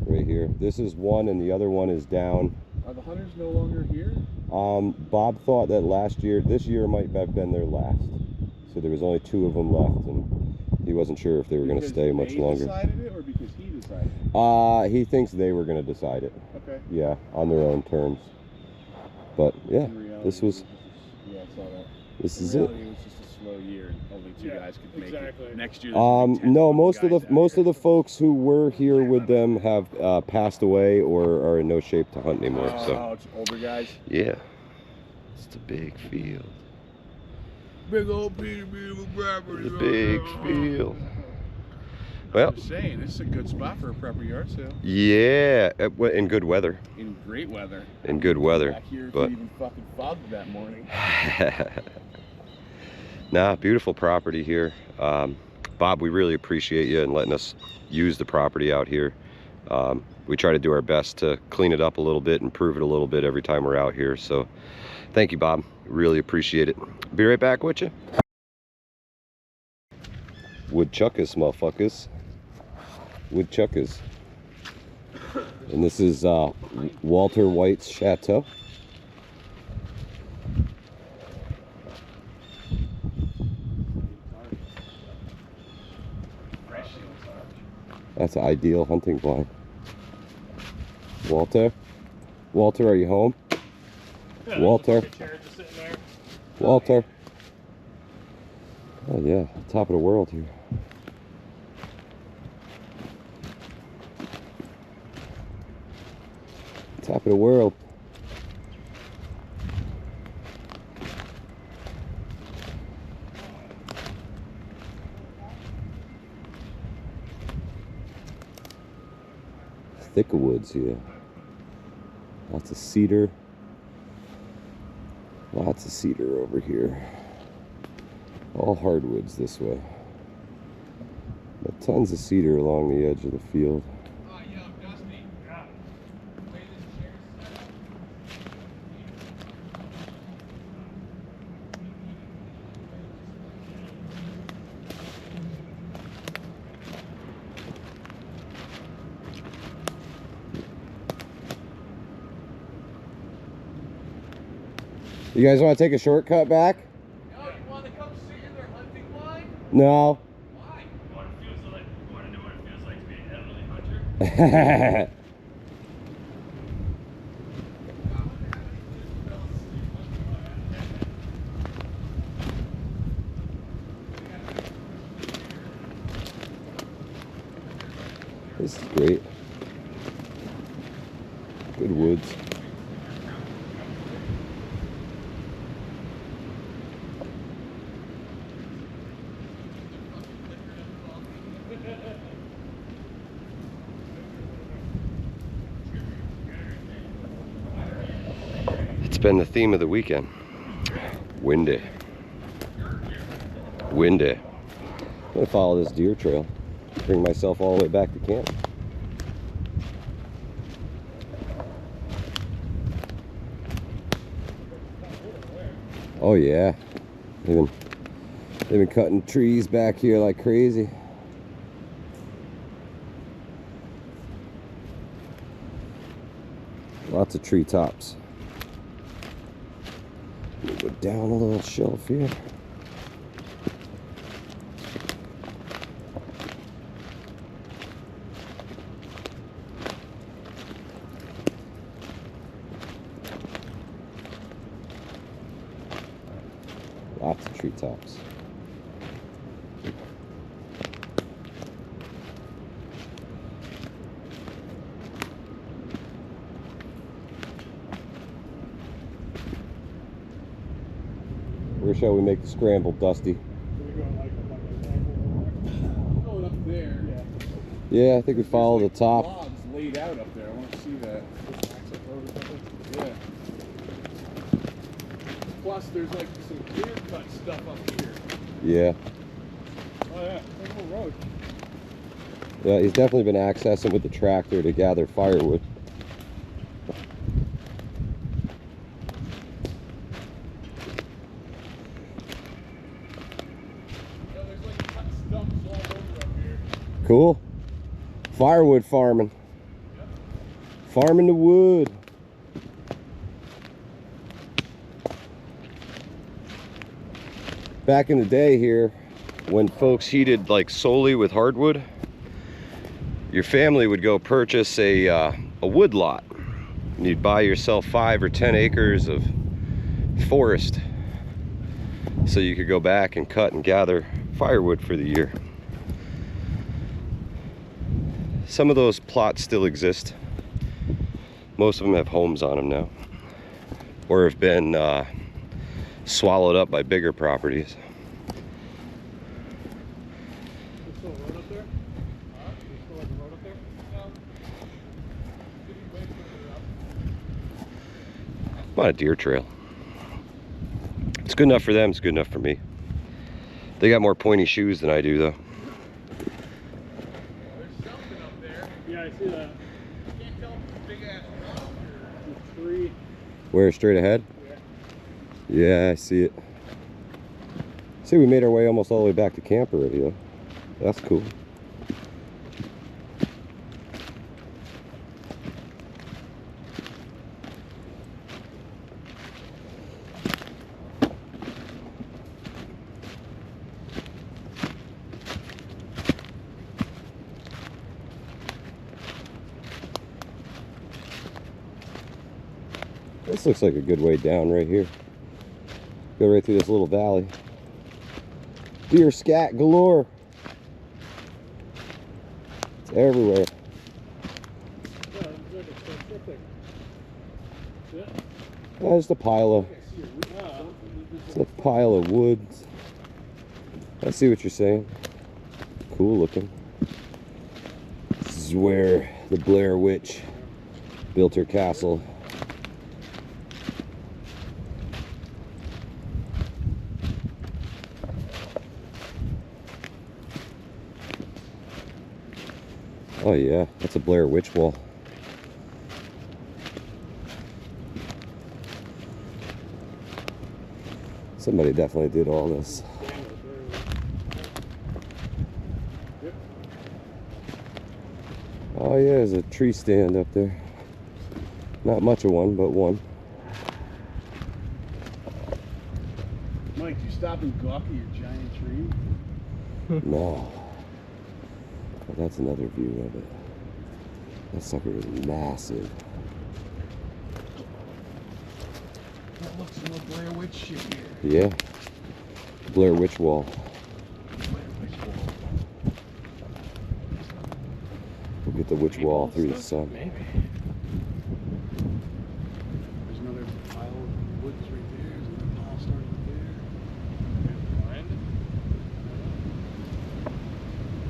Right here. This is one and the other one is down. Are the hunters no longer here? Bob thought that this year might have been their last. So there was only 2 of them left and he wasn't sure if they were going to stay much longer. Decided it or because he decided it? He thinks they were going to decide it. Okay. Yeah, on their own terms. But yeah, this was. Yeah, I saw that. This is In it. reality, it was just a slow year and only 2 guys could make exactly. it. Next year, there's gonna be 10 No, fucking most guys of out the folks who were here with them have passed away or are in no shape to hunt anymore. here. So Oh, it's older guys. yeah, it's a big field. Big old beautiful property. It's a big field. Well, I'm saying, this is a good spot for a prepper yard sale. yeah, in good weather. In great weather. In good weather, Back here, but it even fucking fogged that morning. nah, beautiful property here. Bob, we really appreciate you and letting us use the property out here. We try to do our best to clean it up a little bit, improve it a little bit every time we're out here. So thank you, Bob. Really appreciate it. Be right back with you. Woodchuckers, motherfuckers. Woodchuckers. And this is Walter White's chateau. That's an ideal hunting blind. Walter? Walter, are you home? Yeah, Walter? there's a chair just sitting there. Walter? Oh yeah, top of the world here. Top of the world. Thicker woods here. Lots of cedar. Lots of cedar over here. All hardwoods this way. But tons of cedar along the edge of the field. You guys want to take a shortcut back? No, you want to come sit in their hunting blind? No. Why? You want to know what it feels like to be an elderly hunter? This is great. Good woods. It's been the theme of the weekend. Windy. Windy. I'm gonna follow this deer trail. Bring myself all the way back to camp. Oh yeah, they've been cutting trees back here like crazy. Lots of treetops. Let me go down a little shelf here. Lots of treetops. Where shall we make the scramble, Dusty? Going up there. Yeah, I think we follow the top. Logs laid out up there. I want to see that. Yeah. Plus, there's like some clear cut stuff up here. Yeah. Oh yeah, there's a road. Yeah, he's definitely been accessing with the tractor to gather firewood. Yeah, there's like cut stumps all over up here. Cool. Firewood farming. Yep. Farming the wood. Back in the day here, when folks heated like solely with hardwood, your family would go purchase a wood lot. And you'd buy yourself 5 or 10 acres of forest so you could go back and cut and gather firewood for the year. Some of those plots still exist. Most of them have homes on them now, or have been swallowed up by bigger properties. There's still a road up there? There's still like a road up there? No. Could be way further up. Not a deer trail. It's good enough for them, it's good enough for me. They got more pointy shoes than I do though. There's something up there. Yeah, I see that. I can't tell if it's a big ass rock or The tree. Where, straight ahead? Yeah. Yeah, I see it. See, we made our way almost all the way back to camp already though. That's cool. This looks like a good way down right here. Go right through this little valley. Deer scat galore. It's everywhere. Yeah, it's like a specific. Yeah. Oh, just a pile of, Ah, it's a pile of woods. I see what you're saying. Cool looking. This is where the Blair Witch built her castle. Oh yeah, that's a Blair Witch wall. Somebody definitely did all this. Oh yeah, there's a tree stand up there. Not much of one, but one. Mike, do you stop and gawk at your giant tree? No. But that's another view of it. That sucker is massive. That looks like Blair Witch shit here. Yeah. Blair Witch wall. Blair Witch wall. We'll get the witch wall through the sun. Maybe. There's another pile of woods right there. There's another pile starting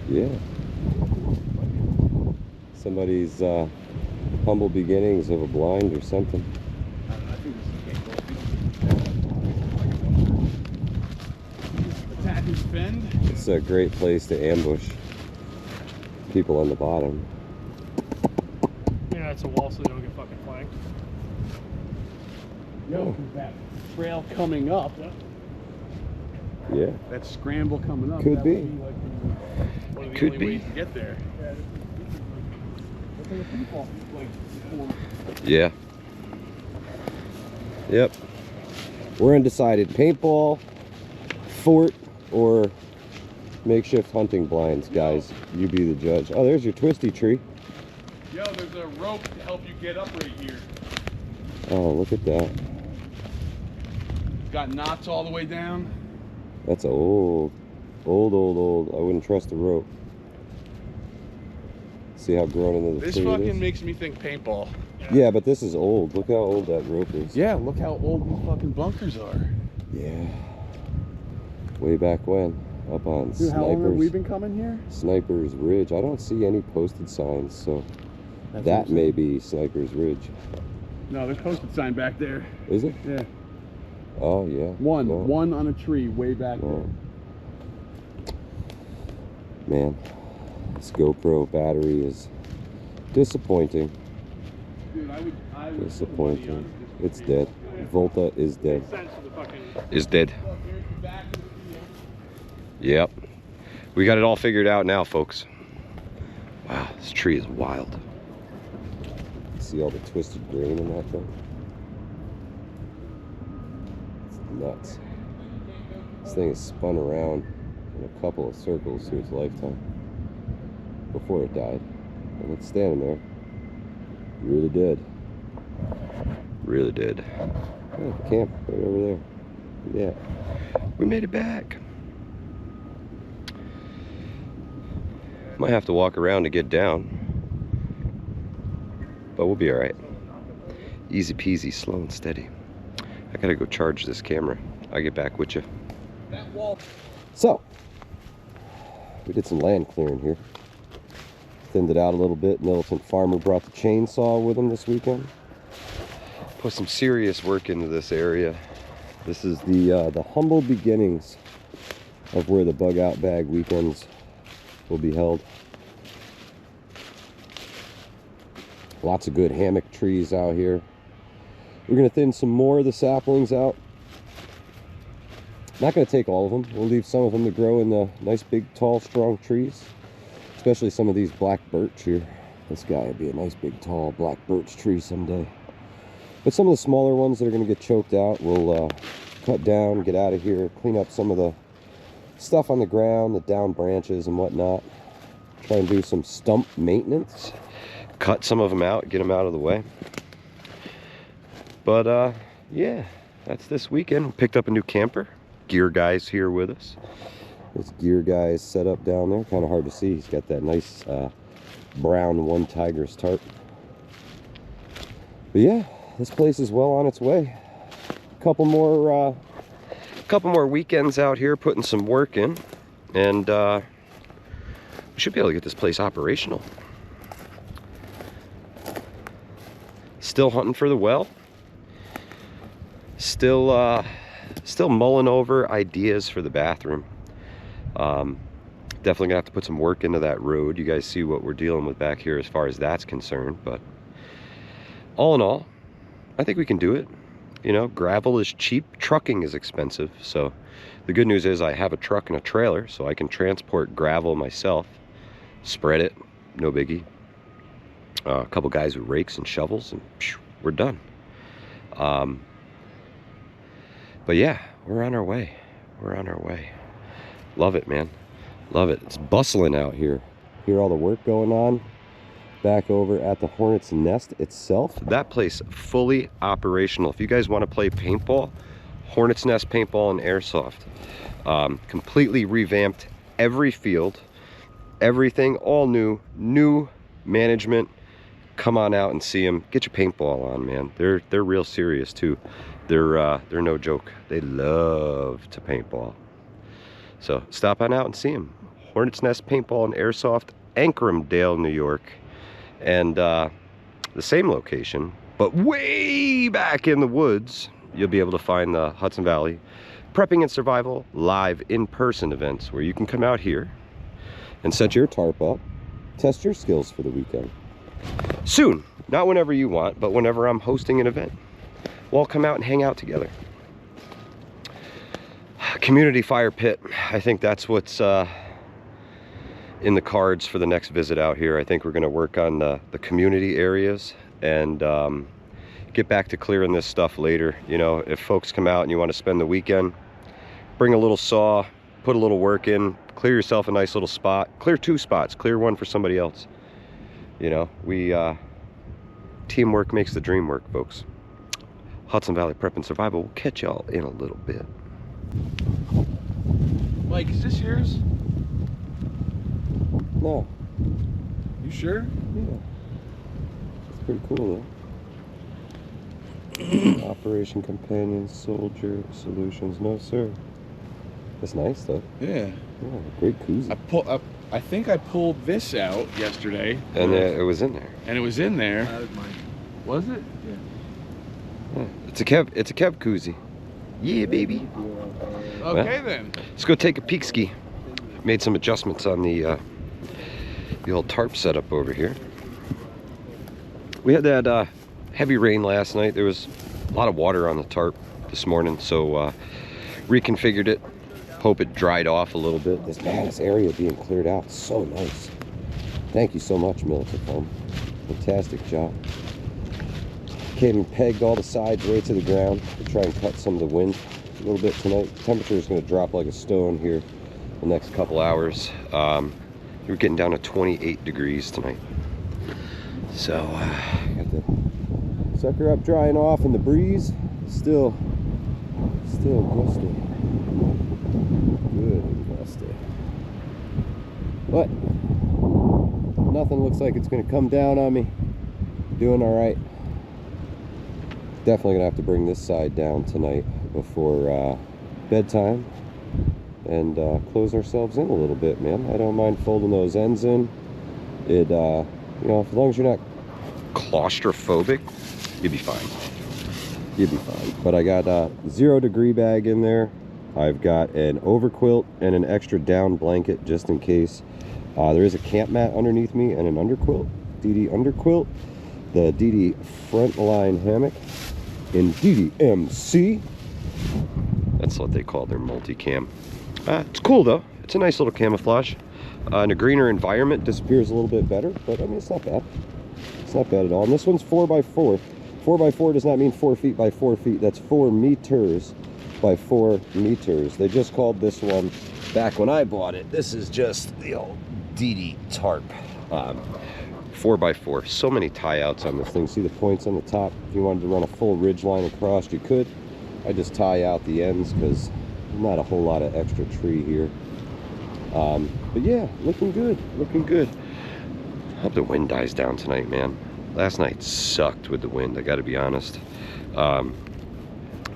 there. Yeah. Somebody's humble beginnings of a blind or something. I think this is Attack and Fend. It's a great place to ambush people on the bottom. yeah, it's a wall so they don't get fucking flanked. Yo, that trail coming up, Yeah. that scramble coming up. Could that be. would like one of the Could only be. ways to get there. Look at the people, like, Yeah. Yep. We're undecided. Paintball, fort, or makeshift hunting blinds, guys. You be the judge. Oh, there's your twisty tree. Yo, there's a rope to help you get up right here. Oh, look at that. It's got knots all the way down. That's old. Old. I wouldn't trust a rope. See how grown into the This tree it fucking is? makes me think paintball. Yeah, but this is old. Look how old that rope is. Yeah, look how old these fucking bunkers are. Yeah. Way back when. Up on Dude, how long have we Snipers. been coming here? Snipers Ridge. I don't see any posted signs, so That's that what I'm may saying. be Snipers Ridge. No, there's posted sign back there. Is it? Yeah. Oh, yeah. One No. on a tree way back No. Man, this GoPro battery is disappointing. there. Dude, I would put money Disappointing. on It's dead. Volta is dead. Sense of the fucking. Is dead. Look, here's the back of the field. Yep. We got it all figured out now, folks. Wow, this tree is wild. See all the twisted grain in that thing? It's nuts. This thing has spun around in a couple of circles through its lifetime before it died. And it's standing there. Really dead. Really dead. Oh, camp right over there. Yeah. We made it back. Might have to walk around to get down, but we'll be all right. Easy peasy, slow and steady. I gotta go charge this camera. I'll get back with you. That wall. So, we did some land clearing here. Thinned it out a little bit. Militant farmer brought the chainsaw with him this weekend. Put some serious work into this area. This is the humble beginnings of where the bug out bag weekends will be held. Lots of good hammock trees out here. We're gonna thin some more of the saplings out. Not gonna take all of them. We'll leave some of them to grow in the nice big tall strong trees, especially some of these black birch here. This guy would be a nice big tall black birch tree someday. But some of the smaller ones that are gonna get choked out, we'll cut down, get out of here, clean up some of the stuff on the ground, the down branches and whatnot. Try and do some stump maintenance. Cut some of them out, get them out of the way. But yeah, that's this weekend. Picked up a new camper. Gear Guy's here with us. This Gear Guy's set up down there. Kind of hard to see. He's got that nice brown One Tigers tarp. But yeah, this place is well on its way. Couple more weekends out here putting some work in, and we should be able to get this place operational. Still hunting for the well. Still mulling over ideas for the bathroom. Definitely gonna have to put some work into that road. You guys see what we're dealing with back here as far as that's concerned, but all in all, I think we can do it. You know, gravel is cheap, trucking is expensive. So the good news is I have a truck and a trailer, so I can transport gravel myself, spread it, no biggie. A couple guys with rakes and shovels, and phew, we're done. But yeah, we're on our way. We're on our way. Love it, man. Love it. It's bustling out here. Hear all the work going on back over at the Hornet's Nest itself. That place fully operational. If you guys want to play paintball, Hornet's Nest Paintball and Airsoft. Completely revamped every field, everything, all new management. Come on out and see them. Get your paintball on, man. They're real serious too. They're no joke. They love to paintball. So stop on out and see them. Hornet's Nest Paintball and Airsoft, Ancramdale, New York. And the same location, but way back in the woods, you'll be able to find the Hudson Valley Prepping and Survival live in-person events, where you can come out here and set your tarp up, test your skills for the weekend. Soon, not whenever you want, but whenever I'm hosting an event. we'll all come out and hang out together. Community fire pit. I think that's what's in the cards for the next visit out here. I think we're going to work on the community areas and get back to clearing this stuff later. You know, if folks come out and you want to spend the weekend, bring a little saw, put a little work in, clear yourself a nice little spot. Clear 2 spots, clear 1 for somebody else. You know, we teamwork makes the dream work, folks. Hudson Valley Prep and Survival. We'll catch y'all in a little bit. Mike, is this yours? No. You sure? Yeah. It's pretty cool though. Operation Companion Soldier Solutions. No sir. That's nice though. Yeah. Yeah, great koozie. I think I pulled this out yesterday. And it was in there. And it was in there. That was mine. Was it? Yeah. It's a Kev koozie. Yeah, baby. Okay then. Let's go take a peek ski. Made some adjustments on the old tarp setup over here. We had that heavy rain last night. There was a lot of water on the tarp this morning, so reconfigured it. Hope it dried off a little bit. This area being cleared out is so nice. Thank you so much, Militant Foam. Fantastic job. Came and pegged all the sides right to the ground to try and cut some of the wind a little bit tonight. Temperature is going to drop like a stone here the next couple hours. We're getting down to 28 degrees tonight. So got the sucker up drying off, and the breeze still gusty. Good and gusty. But nothing looks like it's going to come down on me. Doing all right. Definitely gonna have to bring this side down tonight before bedtime and close ourselves in a little bit, man. I don't mind folding those ends in. It, you know, as long as you're not claustrophobic, you'll be fine. You'll be fine. But I got a 0 degree bag in there. I've got an overquilt and an extra down blanket just in case. There is a camp mat underneath me and an underquilt, DD underquilt. The DD Frontline hammock in DDMC. That's what they call their multicam. It's cool though. It's a nice little camouflage. In a greener environment, disappears a little bit better, but I mean, it's not bad. It's not bad at all. And this one's 4x4. 4x4 does not mean 4 feet by 4 feet. That's 4 meters by 4 meters. They just called this one, back when I bought it, this is just the old DD tarp. 4x4. So many tie outs on this thing. See the points on the top? If you wanted to run a full ridge line across, you could. I just tie out the ends because not a whole lot of extra tree here. But yeah, looking good. Looking good. I hope the wind dies down tonight, man. Last night sucked with the wind, I gotta be honest.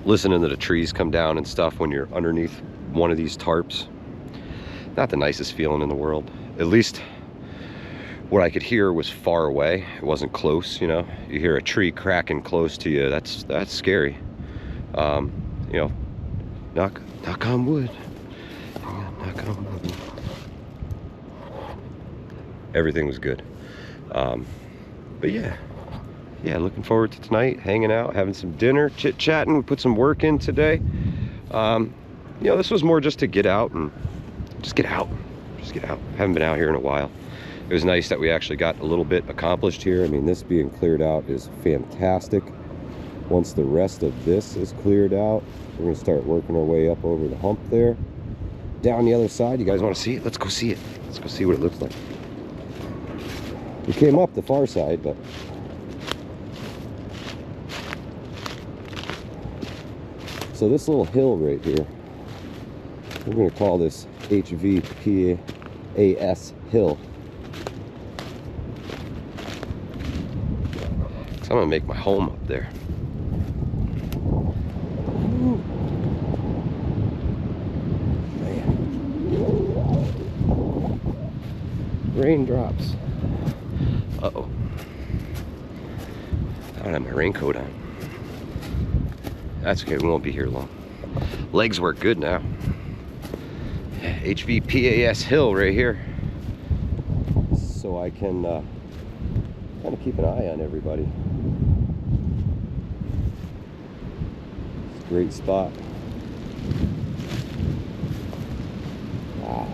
Listening to the trees come down and stuff when you're underneath one of these tarps, not the nicest feeling in the world. At least what I could hear was far away. It wasn't close, you know. You hear a tree cracking close to you, that's scary. You know, knock on wood. Knock on wood. Everything was good. But yeah, looking forward to tonight, hanging out, having some dinner, chit-chatting. We put some work in today. You know, this was more just to get out and just get out. Haven't been out here in a while. It was nice that we actually got a little bit accomplished here. I mean, this being cleared out is fantastic. Once the rest of this is cleared out, we're gonna start working our way up over the hump there. Down the other side, you guys wanna see it? Let's go see it. Let's go see what it looks like. We came up the far side, but so this little hill right here, we're gonna call this HVPAS hill. So I'm gonna make my home up there. Ooh. Man. Raindrops. Uh-oh. I don't have my raincoat on. That's okay, we won't be here long. Legs work good now. HVPAS hill right here. So I can kind of keep an eye on everybody. Great spot. Wow.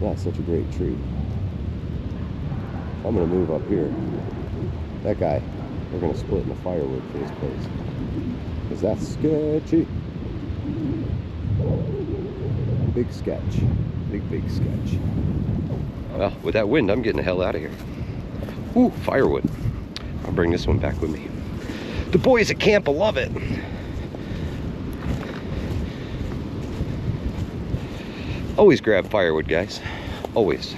That's such a great tree. I'm gonna move up here. That guy, we're gonna split in the firewood for this place. Because that's sketchy. Big sketch. Big sketch. Well, with that wind, I'm getting the hell out of here. Ooh, firewood. I'll bring this one back with me. The boys at camp will love it. Always grab firewood, guys. Always.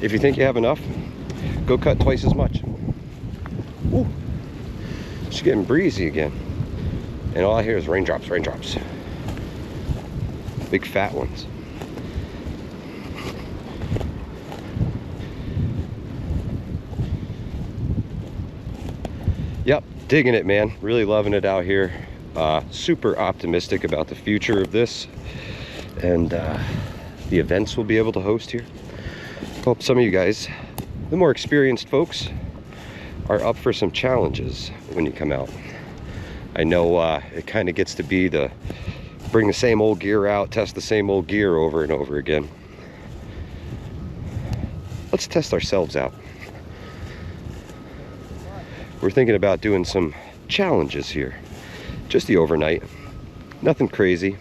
If you think you have enough, go cut twice as much. Ooh, it's getting breezy again. And all I hear is raindrops, raindrops. Big fat ones. Yep, digging it, man. Really loving it out here. Super optimistic about the future of this and the events we'll be able to host here. Hope some of you guys, the more experienced folks, are up for some challenges when you come out. I know it kind of gets to be the bring the same old gear out, test the same old gear over and over again. Let's test ourselves out. We're thinking about doing some challenges here. Just the overnight. Nothing crazy.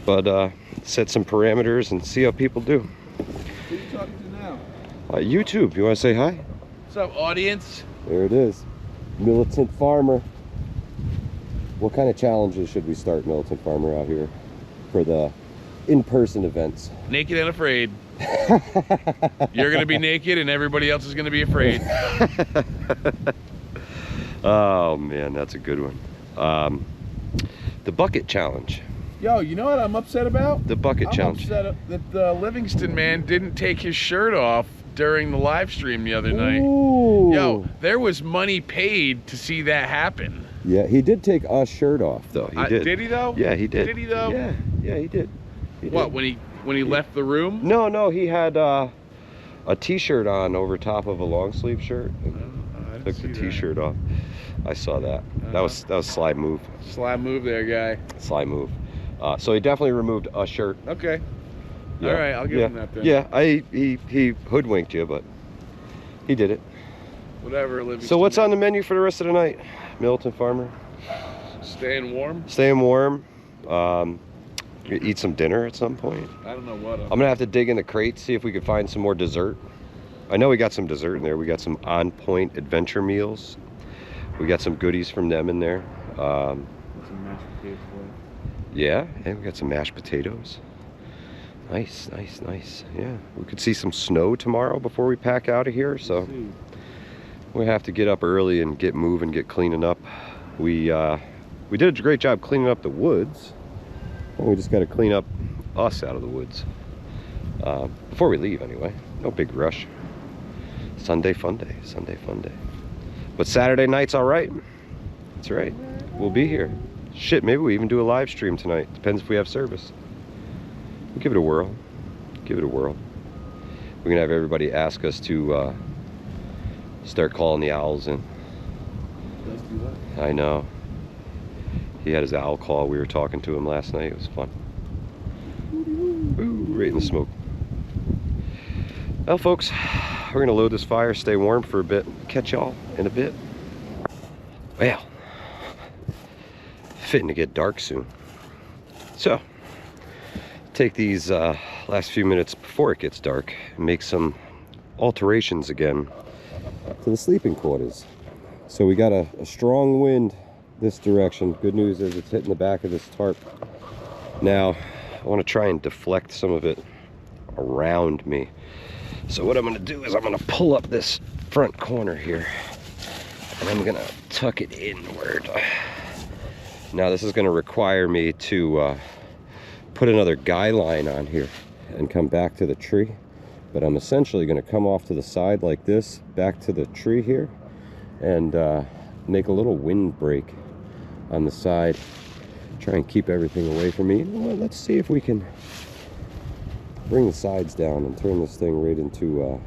But set some parameters and see how people do. Who are you talking to now? YouTube, you want to say hi? What's up, audience? There it is. Militant Farmer. What kind of challenges should we start, Militant Farmer, out here for the in-person events? Naked and afraid. You're gonna be naked and everybody else is gonna be afraid. Oh man, that's a good one. The bucket challenge. Yo, you know what I'm upset about? The bucket challenge. I'm upset that the Livingston man didn't take his shirt off during the live stream the other night. Ooh. Yo, there was money paid to see that happen. Yeah, he did take a shirt off though. He did. Did he though? Yeah, he did. Did he though? Yeah, he did. He What, did. when he left the room? No, he had a t-shirt on over top of a long sleeve shirt. I didn't Took see the that. t-shirt off. I saw that. That was a sly move. Sly move there, guy. Sly move. So he definitely removed a shirt. Okay. Yeah. All right, I'll give him that then. Yeah, he hoodwinked you, but he did it. Whatever, Livingston. So what's on the menu for the rest of the night, Militant Farmer? Staying warm? Staying warm. Eat some dinner at some point. I don't know what. I'm gonna have to dig in the crates, see if we can find some more dessert. I know we got some dessert in there. We got some On Point adventure meals. We got some goodies from them in there. Some mashed potatoes. Yeah, and we got some mashed potatoes. Nice. Yeah, we could see some snow tomorrow before we pack out of here, so we have to get up early and get moving, get cleaning up. We did a great job cleaning up the woods. And we just got to clean up us out of the woods before we leave anyway. No big rush. Sunday fun day. But Saturday night's all right. That's right. We'll be here. Shit, maybe we even do a live stream tonight. Depends if we have service. We'll give it a whirl. We're gonna have everybody ask us to start calling the owls in. Let's do that. I know. He had his owl call. We were talking to him last night. It was fun. Ooh, right in the smoke. Well, folks, we're gonna load this fire, stay warm for a bit. Catch y'all in a bit. Well, fitting to get dark soon. So, take these last few minutes before it gets dark and make some alterations again to the sleeping quarters. So we got a strong wind this direction. Good news is it's hitting the back of this tarp. Now, I want to try and deflect some of it around me. So what I'm going to do is I'm going to pull up this front corner here and I'm going to tuck it inward. Now this is going to require me to put another guy line on here and come back to the tree. But I'm essentially going to come off to the side like this, back to the tree here, and make a little windbreak on the side. Try and keep everything away from me. You know what, let's see if we can bring the sides down and turn this thing right into a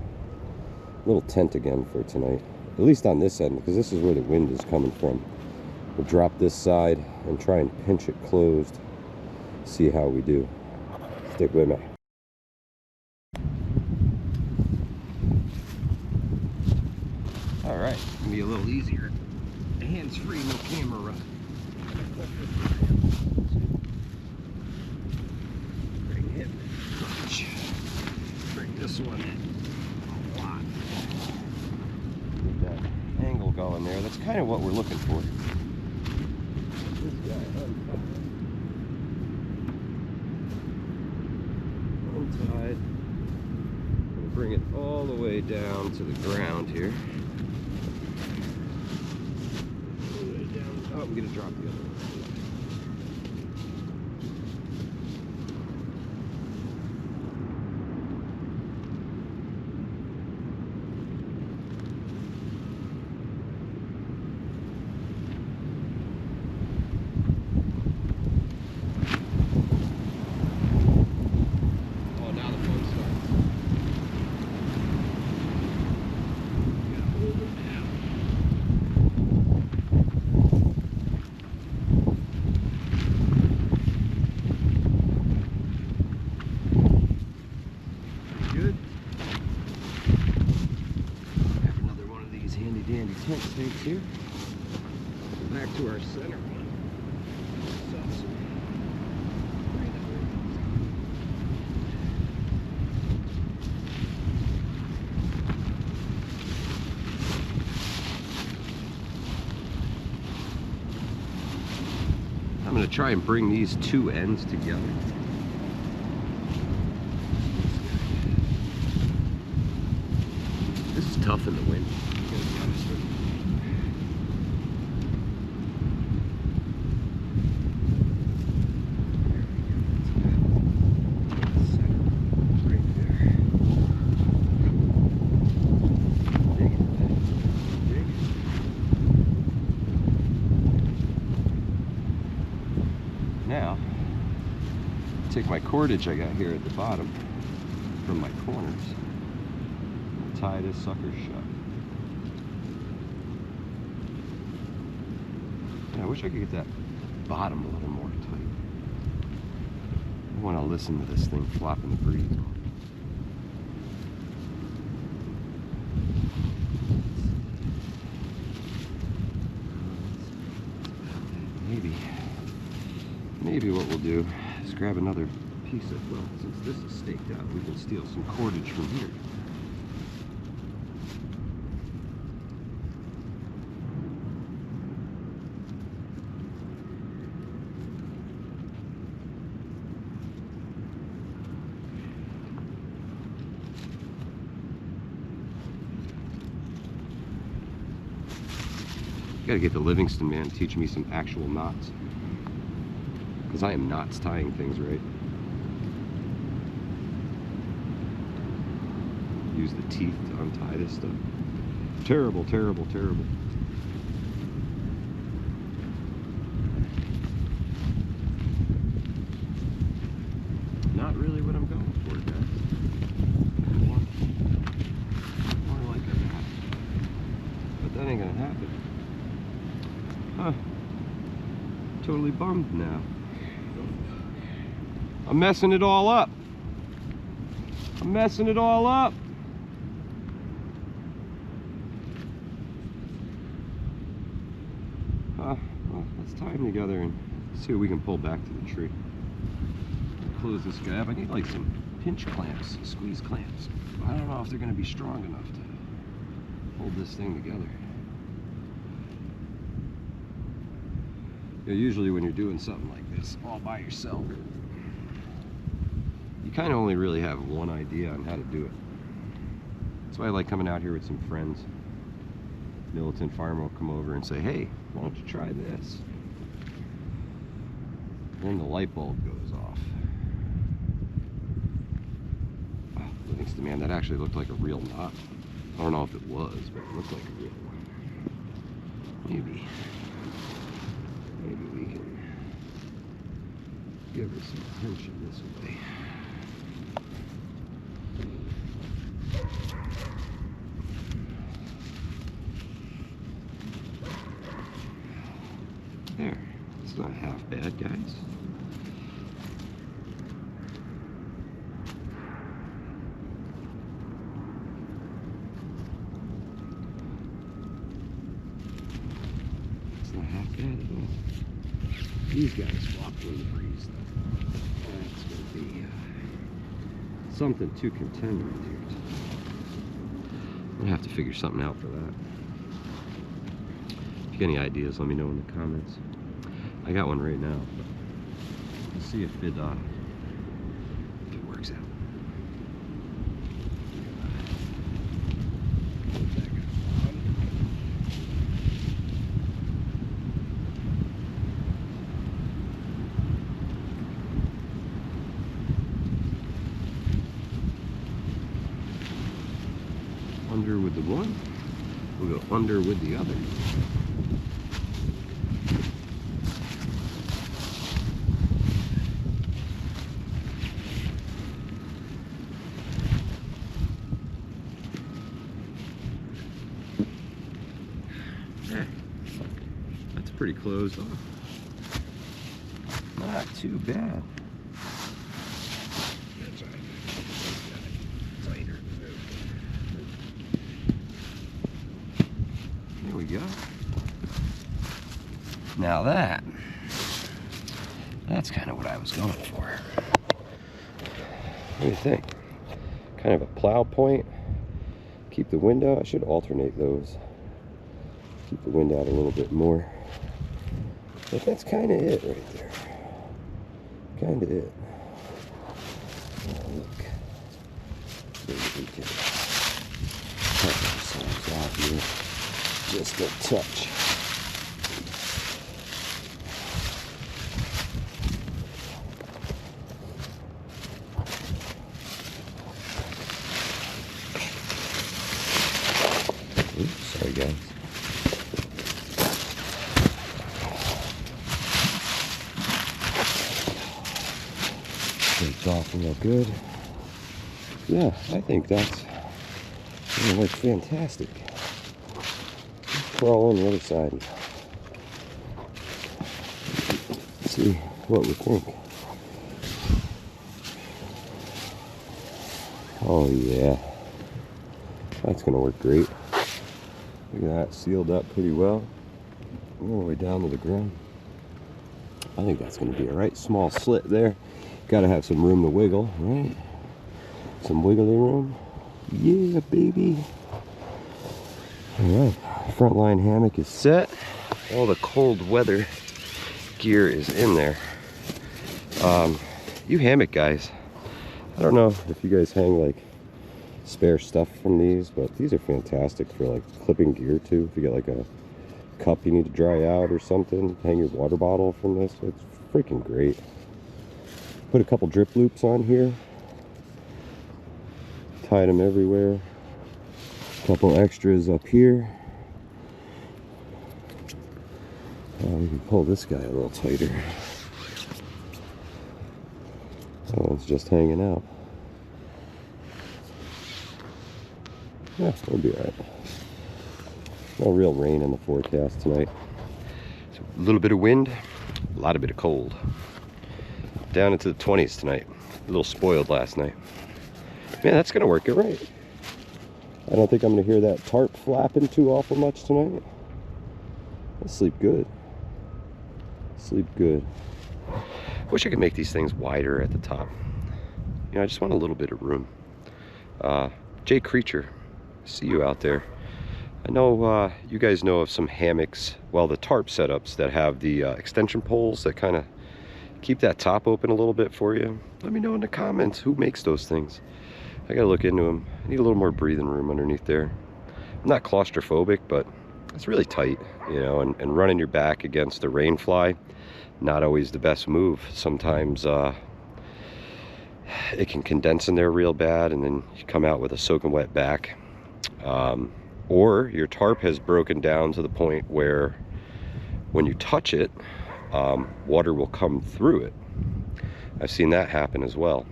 little tent again for tonight. At least on this end, because this is where the wind is coming from. We'll drop this side and try and pinch it closed. See how we do. Stick with me. All right, gonna be a little easier. Hands-free, no camera. Bring hip crunch. Bring this one in a lot. Get that angle going there. That's kind of what we're looking for. This guy untied. We'll bring it all the way down to the ground here. Oh, I'm gonna drop the other one. Oh, now the fun starts. Gotta hold it down. Good. Have another one of these handy dandy tent stakes here. Go back to our center one. I'm going to try and bring these two ends together. This is tough in the wind. I gotta be honest with you. Now, take my cordage I got here at the bottom from my corners and tie this sucker shut. Yeah, I wish I could get that bottom a little more tight. I want to listen to this thing flop in the breeze. Maybe what we'll do is grab another piece of, well, since this is staked out, we can steal some cordage from here. Gotta get the Livingston man to teach me some actual knots. Because I am knots tying things right. Use the teeth to untie this stuff. Terrible, terrible, terrible. Not really what I'm going for, guys. More like that. But that ain't gonna happen. Huh. Totally bummed now. I'm messing it all up. I'm messing it all up. Well, let's tie them together and see what we can pull back to the tree. Close this guy up. I need like some pinch clamps, squeeze clamps. I don't know if they're going to be strong enough to hold this thing together. You know, usually when you're doing something like this all by yourself, you kind of only really have one idea on how to do it. That's why I like coming out here with some friends. Militant farmer will come over and say, hey, why don't you try this? And then the light bulb goes off. Oh, Livingston, man, that actually looked like a real knot. I don't know if it was, but it looked like a real one. Maybe we can give her some tension this way. It's not half bad, guys. It's not half bad at all. These guys flop in the breeze, though. That's going to be something to contend with here. I'm going to have to figure something out for that. If you got any ideas, let me know in the comments. I got one right now, but we'll see if it works out. Under with the one, we'll go under with the other. That's pretty closed off. Not too bad. There we go. Now that's kind of what I was going for. What do you think? Kind of a plow point. Keep the wind out. I should alternate those. Keep the wind out a little bit more. But that's kind of it right there. Kind of it. Oh, look. Maybe we can cut ourselves out here. Just a touch. Oops, sorry guys. It's off real good. Yeah, I think that's gonna look fantastic. Crawl on the other side and see what we think. Oh yeah, that's gonna work great. Look at that, sealed up pretty well all the way down to the ground. I think that's gonna be a right small slit there. Gotta have some room to wiggle, right? Some wiggly room. Yeah, baby. All right. Front line hammock is set. All the cold weather gear is in there. You hammock guys, I don't know if you guys hang like spare stuff from these, but these are fantastic for like clipping gear too. If you get like a cup you need to dry out or something, hang your water bottle from this. It's freaking great. Put a couple drip loops on here. Tied them everywhere. A couple extras up here. We can pull this guy a little tighter. That one's just hanging out. Yeah, we'll be alright. No real rain in the forecast tonight. So a little bit of wind, a lot of cold. Down into the 20s tonight. A little spoiled last night. Man, that's gonna work it right. I don't think I'm gonna hear that tarp flapping too awful much tonight. I'll sleep good. Sleep good. Wish I could make these things wider at the top. You know, I just want a little bit of room. Jay Creature, see you out there. I know you guys know of some hammocks, well, the tarp setups that have the extension poles that kind of keep that top open a little bit for you. Let me know in the comments who makes those things. I gotta look into them. I need a little more breathing room underneath there. I'm not claustrophobic, but it's really tight, you know, and running your back against the rain fly, not always the best move. Sometimes it can condense in there real bad, and then you come out with a soaking wet back. Or your tarp has broken down to the point where when you touch it, water will come through it. I've seen that happen as well.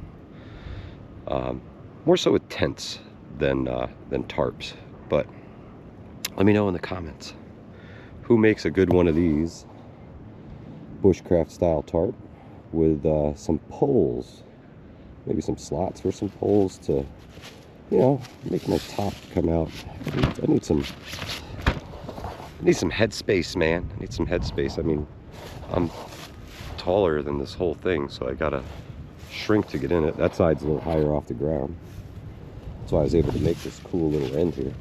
More so with tents than tarps, but let me know in the comments who makes a good one of these bushcraft style tarp with some poles, maybe some slots for some poles to, you know, make my top come out. I need some headspace, man. I need some headspace. I mean, I'm taller than this whole thing, so I gotta shrink to get in it. That side's a little higher off the ground. That's why I was able to make this cool little end here.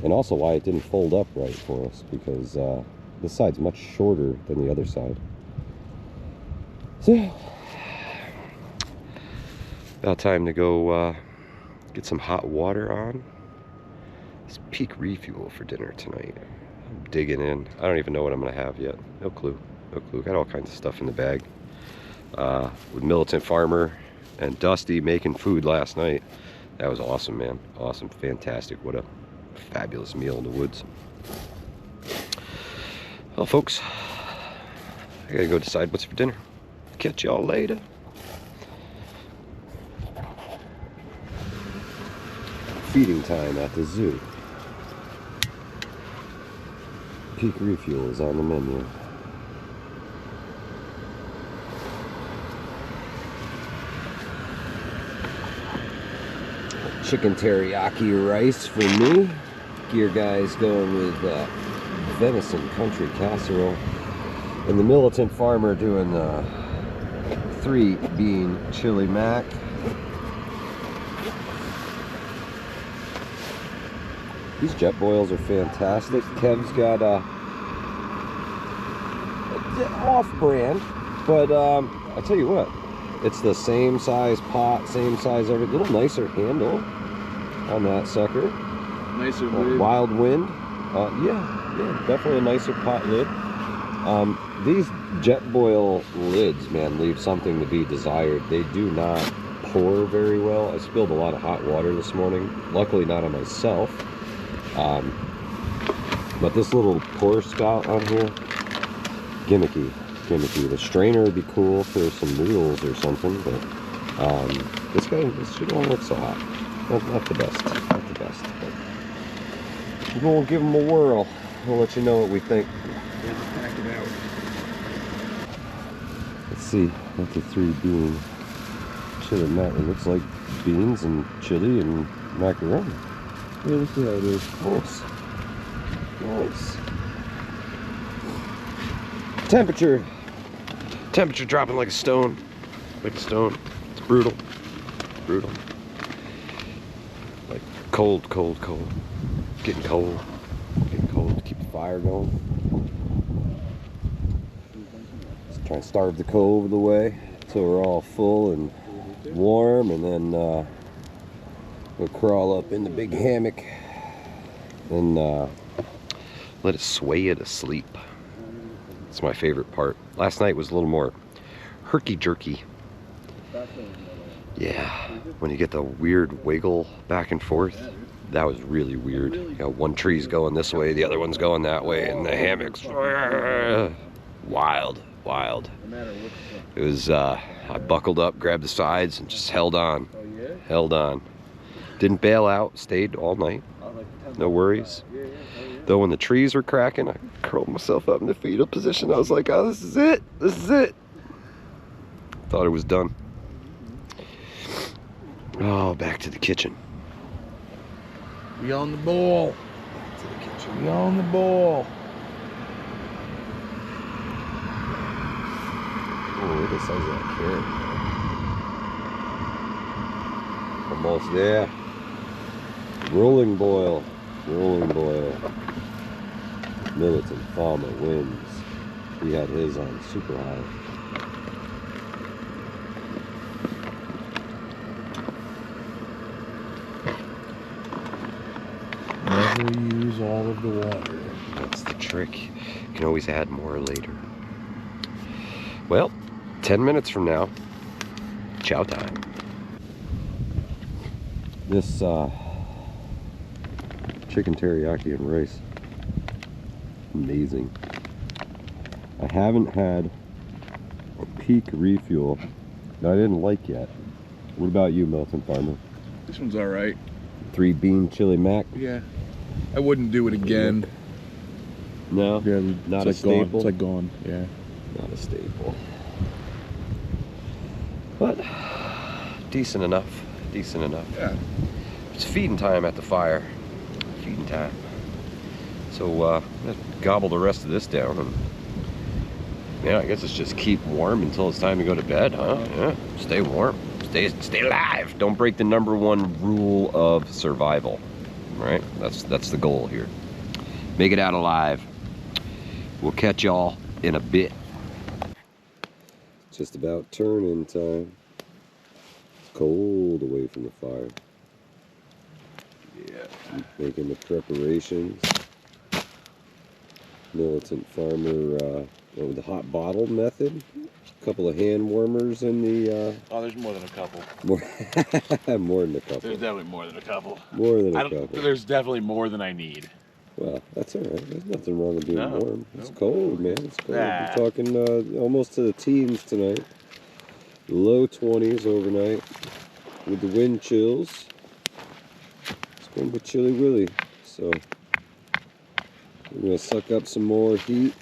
And also why it didn't fold up right for us, because this side's much shorter than the other side. So, about time to go get some hot water on. It's peak refuel for dinner tonight. I'm digging in. I don't even know what I'm gonna have yet. No clue. No clue. Got all kinds of stuff in the bag. With Militant Farmer and Dusty making food last night. That was awesome, man. Awesome. Fantastic. What a fabulous meal in the woods. Well, folks, I gotta go decide what's for dinner. Catch y'all later. Feeding time at the zoo. Peak refuel is on the menu. Chicken teriyaki rice for me. Gear Guy's going with venison country casserole. And the Militant Farmer doing 3-bean chili mac. These jet boils are fantastic. Kev's got a off-brand, but I tell you what, it's the same size pot, same size everything. A little nicer handle on that sucker. Nicer lid. Wild Wind. Yeah, definitely a nicer pot lid. These jet boil lids, man, leave something to be desired. They do not pour very well. I spilled a lot of hot water this morning. Luckily not on myself. But this little pour spout on here, gimmicky. The strainer would be cool for some noodles or something, but this shit don't look so hot. Not the best, but we'll give them a whirl. We'll let you know what we think. Let's see, that's a 3-bean chili mac. It looks like beans and chili and macaroni. Yeah, let's see how it is. Nice. Temperature dropping like a stone. It's brutal. Like cold. Getting cold. Keep the fire going. Just try and starve the cold of the way until we're all full and warm, and then we'll crawl up in the big hammock and let it sway you to sleep. It's my favorite part. Last night was a little more herky-jerky. Yeah, when you get the weird wiggle back and forth, that was really weird. You know, one tree's going this way, the other one's going that way, and the hammock's wild. It was, I buckled up, grabbed the sides, and just held on. Didn't bail out, stayed all night. No worries. Though when the trees were cracking, I curled myself up in the fetal position. I was like, oh, this is it. Thought it was done. Oh, back to the kitchen. We on the ball. We on the ball. Oh, look at the size of that carrot. Almost there. Rolling boil. Militant Farmer wins. He had his on super high. Never use all of the water. That's the trick. You can always add more later. Well, 10 minutes from now, chow time. This chicken teriyaki and rice, amazing. I haven't had a peak refuel that I didn't like yet. What about you, Militant Farmer? This one's all right. 3-bean chili mac? Yeah. I wouldn't do it again. No? Yeah, Not it's a like staple? It's like gone, yeah. Not a staple. But decent enough. Decent enough. Yeah. It's feeding time at the fire. Feeding time. So I'm gonna gobble the rest of this down, and yeah, I guess it's just keep warm until it's time to go to bed, huh? Yeah. Stay warm. Stay alive. Don't break the #1 rule of survival. Right? That's the goal here. Make it out alive. We'll catch y'all in a bit. Just about turn-in time. It's cold away from the fire. Yeah. Making the preparations. Militant farmer with the hot bottle method. A couple of hand warmers in the Oh, there's more than a couple. more than a couple. There's definitely more than a couple. More than a couple. There's definitely more than I need. Well, that's all right. There's nothing wrong with being No, warm. It's no. cold, man. It's cold. Nah. We're talking almost to the teens tonight. Low 20s overnight with the wind chills. It's going to be chilly willy. So we're going to suck up some more heat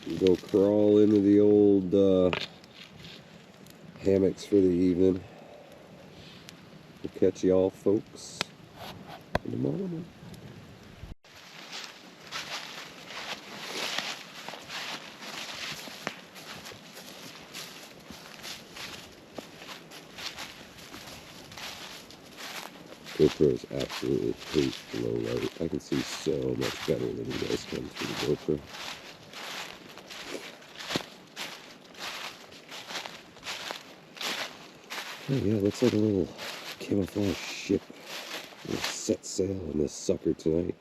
and go crawl into the old hammocks for the evening. We'll catch y'all folks in the morning. GoPro is absolutely hate low light. I can see so much better than you guys can through the GoPro. Oh yeah, it looks like a little camouflage ship. We'll set sail on this sucker tonight.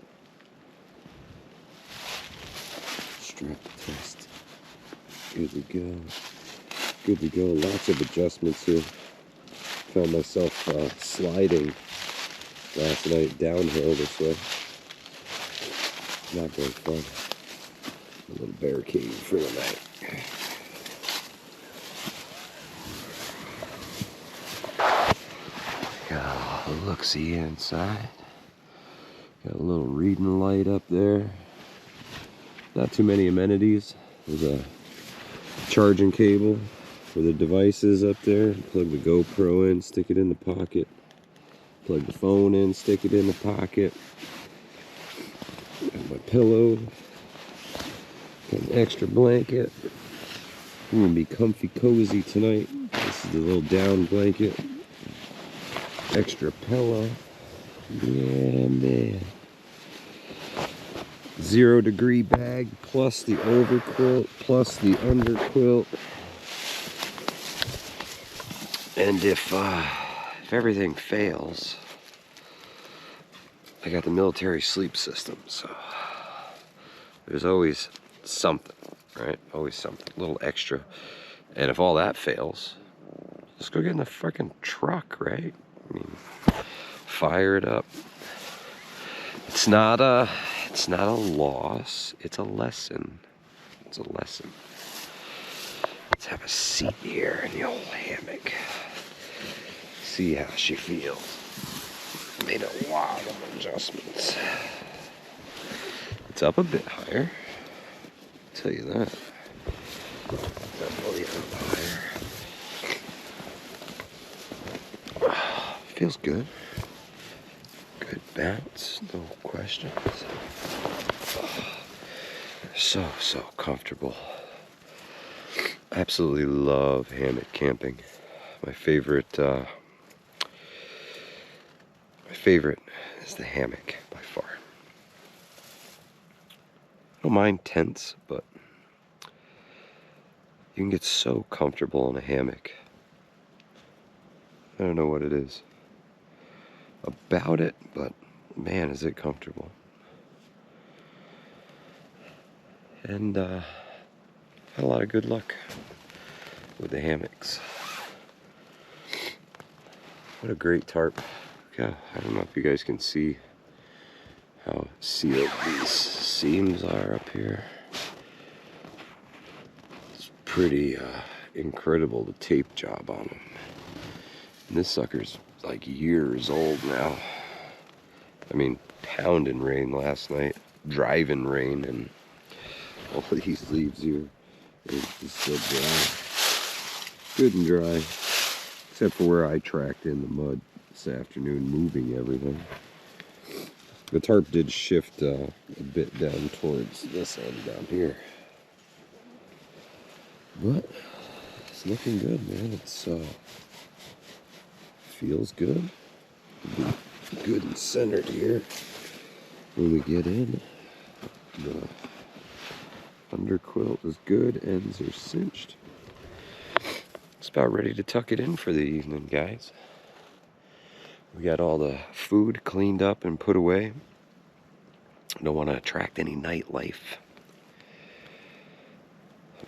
Strap test. Good to go. Good to go. Lots of adjustments here. Found myself sliding last night downhill this way. Not very fun. A little barricade for the night. Got a look-see inside. Got a little reading light up there. Not too many amenities. There's a charging cable for the devices up there. Plug the GoPro in, stick it in the pocket. Plug the phone in, stick it in the pocket. Got my pillow. Got an extra blanket. I'm gonna be comfy cozy tonight. This is the little down blanket. Extra pillow. Yeah, man. 0 degree bag plus the overquilt plus the underquilt. And if everything fails, I got the military sleep system, so there's always something, right? Always something, a little extra. And if all that fails, let's go get in the freaking truck, right? I mean, fire it up. It's not a loss, it's a lesson. It's a lesson. Let's have a seat here in the old hammock. See how she feels. Made a lot of adjustments. It's up a bit higher. I'll tell you that. Definitely up higher. Feels good. Good bounce, no questions. So comfortable. Absolutely love hammock camping. My favorite is the hammock by far. I don't mind tents, but you can get so comfortable in a hammock. I don't know what it is about it, but man, is it comfortable. And had a lot of good luck with the hammocks. What a great tarp. Yeah, I don't know if you guys can see how sealed these seams are up here. It's pretty incredible, the tape job on them. And this sucker's like years old now. I mean, pounding rain last night, driving rain, and all these leaves here It's still dry. Good and dry. Except for where I tracked in the mud this afternoon, moving everything. The tarp did shift a bit down towards this end down here. But it's looking good, man. It's feels good. It'll be good and centered here when we get in. The underquilt is good, ends are cinched. It's about ready to tuck it in for the evening, guys. We got all the food cleaned up and put away. Don't want to attract any nightlife.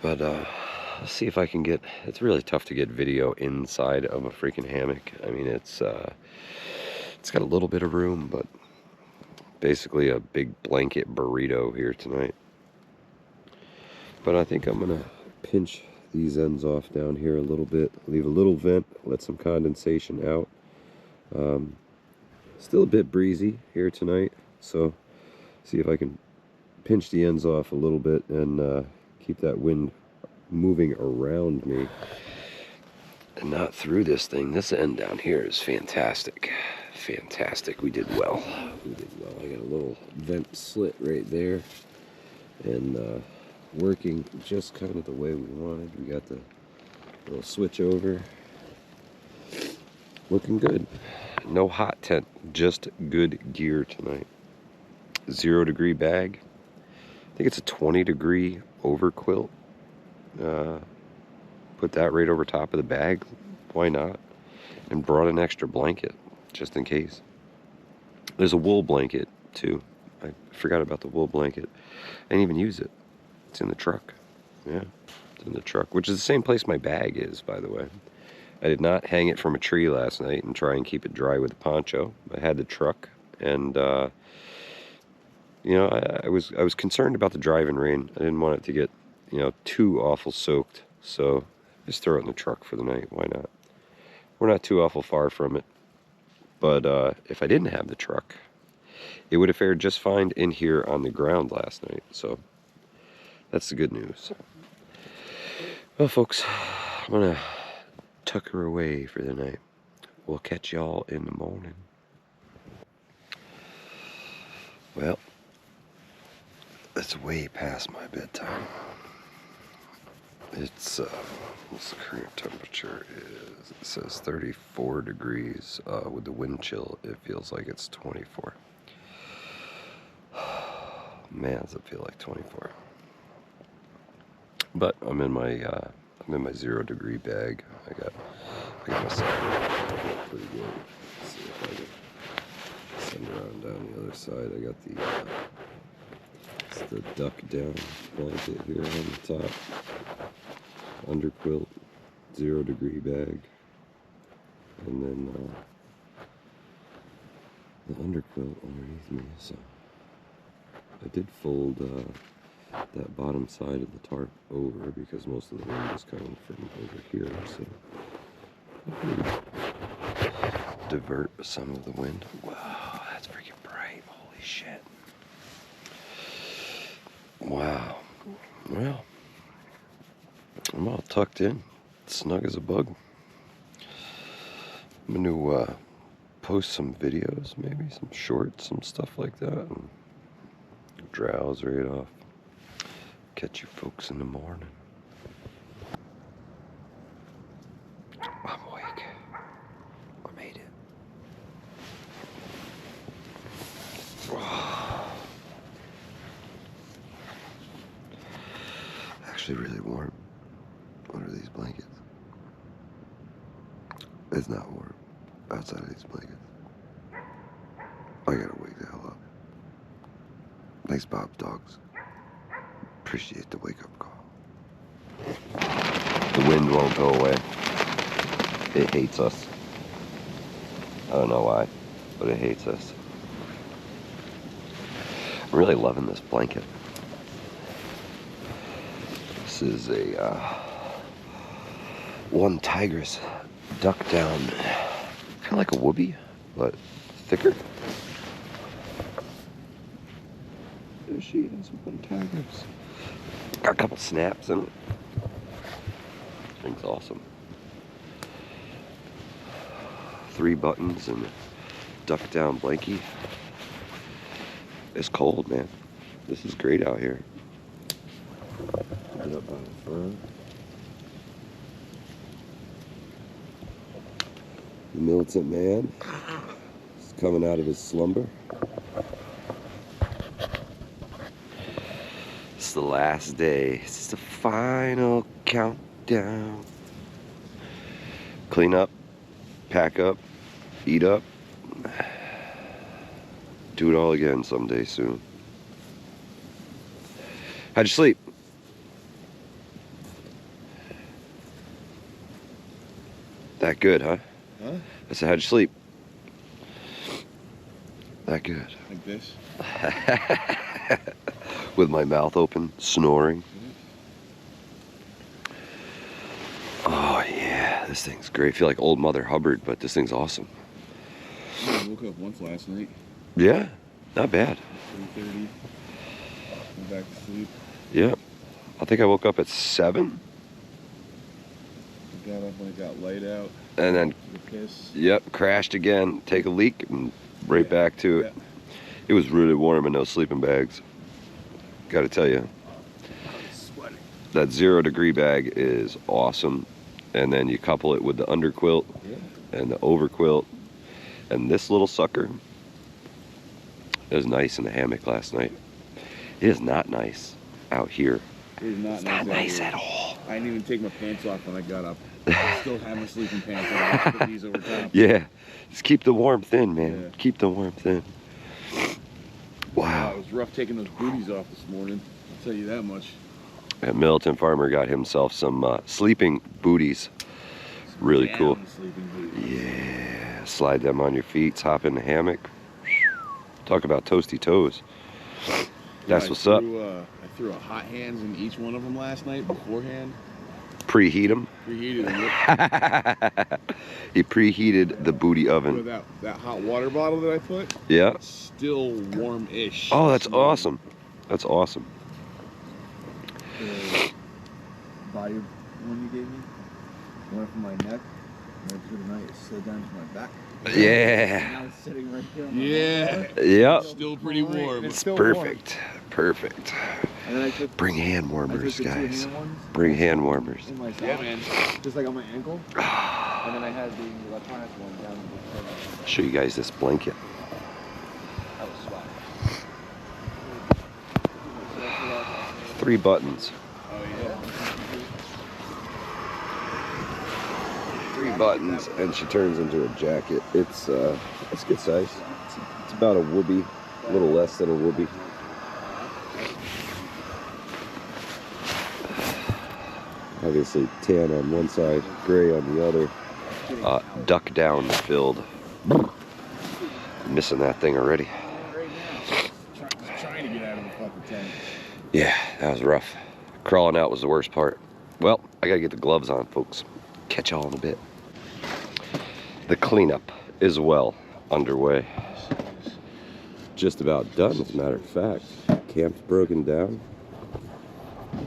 But let's see if I can get, it's really tough to get video inside of a freaking hammock. I mean, it's got a little bit of room, but basically a big blanket burrito here tonight. But I think I'm gonna pinch these ends off down here a little bit, leave a little vent, let some condensation out. Still a bit breezy here tonight, so see if I can pinch the ends off a little bit and keep that wind moving around me and not through this thing. This end down here is fantastic. Fantastic. We did well. We did well. I got a little vent slit right there and working just kind of the way we wanted. We got the little switch over. Looking good. No hot tent, just good gear tonight. 0 degree bag. I think it's a 20 degree over quilt. Put that right over top of the bag. Why not? And brought an extra blanket just in case. There's a wool blanket too. I forgot about the wool blanket. I didn't even use it. It's in the truck. Yeah, it's in the truck, which is the same place my bag is, by the way. I did not hang it from a tree last night and try and keep it dry with a poncho. I had the truck, and you know, I was concerned about the driving rain. I didn't want it to get, you know, too awful soaked, so just throw it in the truck for the night. Why not? We're not too awful far from it, but if I didn't have the truck, it would have fared just fine in here on the ground last night. So that's the good news. Well, folks, I'm gonna tuck her away for the night. We'll catch y'all in the morning. Well, it's way past my bedtime. It's what's the current temperature is? It says 34 degrees. With the wind chill, it feels like it's 24. Man, does it feel like 24? But I'm in my 0 degree bag. I got myself pretty good. Let's see if I can send around down the other side. I got it's the duck down blanket here on the top. Underquilt, 0 degree bag, and then the underquilt underneath me. So I did fold that bottom side of the tarp over because most of the wind is coming from over here, so divert some of the wind. Wow, that's freaking bright. Holy shit. Wow. Well, I'm all tucked in, snug as a bug. I'm going to post some videos, maybe some shorts, some stuff like that, and drowse right off. Catch you folks in the morning. I'm awake. I made it. Actually really warm under these blankets. It's not warm outside of these blankets. I gotta wake the hell up. Thanks, Bob's dogs. Appreciate the wake-up call. The wind won't go away. It hates us. I don't know why, but it hates us. I'm really loving this blanket. This is a one tigress duck down, kind of like a whoopee, but thicker. There she is, one tigress. Got a couple snaps in it. Thing's awesome. 3 buttons and a duck down blankie. It's cold, man. This is great out here. Put it up on the front. The militant man is coming out of his slumber. It's the last day. It's the final countdown. Clean up, pack up, eat up. Do it all again someday soon. How'd you sleep? That good, huh? Huh? I said, how'd you sleep? That good. Like this? With my mouth open, snoring. Oh yeah, this thing's great. I feel like old Mother Hubbard, but this thing's awesome. I woke up once last night. Yeah, not bad. 3:30. Went back to sleep. Yeah, I think I woke up at 7. I got up when it got light out. And then, Took a piss. yep, crashed again, take a leak, and right back to it. Yeah. It was really warm in those sleeping bags. Gotta tell you, Sweating. that 0 degree bag is awesome. And then you couple it with the underquilt Yeah. and the overquilt. And this little sucker, it was nice in the hammock last night. It is not nice out here. It is not It's not nice out at here. all. I didn't even take my pants off when I got up. I still have my sleeping pants on. I just put these over top. Yeah, just keep the warmth in, man. Yeah. Keep the warmth in. Wow. It was rough taking those booties off this morning. I'll tell you that much. That militant farmer got himself some sleeping booties. Really cool. Down sleeping booties. Yeah, slide them on your feet, hop in the hammock. Talk about toasty toes. That's what's up. I threw a hot hands in each one of them last night beforehand. Preheat them. Preheated them. He preheated the booty With oven. that hot water bottle that I put, Yeah. it's still warm-ish. Oh, that's awesome. That's awesome. The body one you gave me, the one from my neck, right through the night, it slid down to my back. Yeah. Now it's sitting right here on my Yeah. back. Yep. Still pretty warm. It's It's still warm. perfect. Perfect. And then I took, Bring hand I took warmers, the two guys. hand ones Bring hand warmers. in my sock, Yeah, man. just like on my ankle, and then I had the electronic one down the I'll show you guys this blanket. I was sweating. 3 buttons. Oh, yeah. 3 buttons, and she turns into a jacket. It's good size. It's about a whoopee, a little less than a whoopee. Obviously tan on one side, gray on the other. Duck down filled. Missing that thing already. Trying to get out of the fucking tent. Yeah, that was rough. Crawling out was the worst part. Well, I gotta get the gloves on, folks. Catch y'all in a bit. The cleanup is well underway. Just about done, as a matter of fact. Camp's broken down.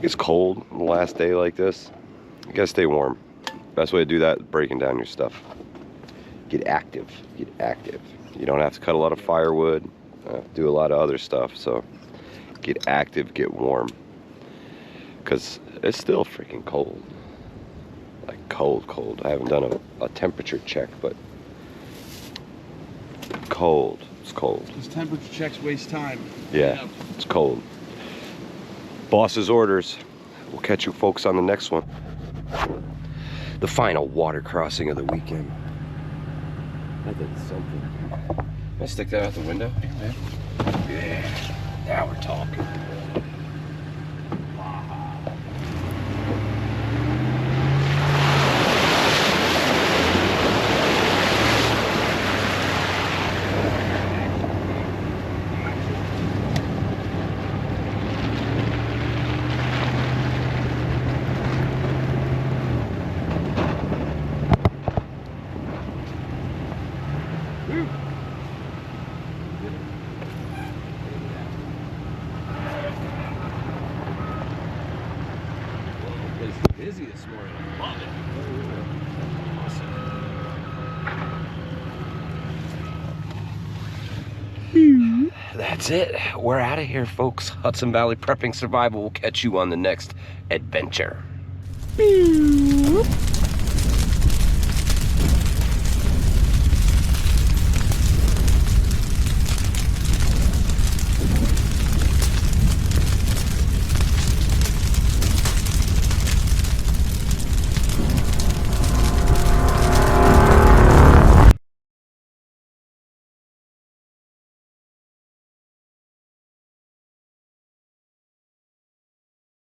It's cold on the last day like this. You gotta stay warm. Best way to do that is breaking down your stuff. Get active. Get active. You don't have to cut a lot of firewood. Do a lot of other stuff. So get active, get warm. Because it's still freaking cold. Like cold, cold. I haven't done a temperature check, but cold. It's cold. These temperature checks waste time. Yeah, it's cold. Boss's orders. We'll catch you folks on the next one. The final water crossing of the weekend. I did something. Can I stick that out the window? Yeah. Now we're talking. busy this morning. I love it. Awesome. That's it. We're out of here, folks. Hudson Valley Prepping Survival will catch you on the next adventure.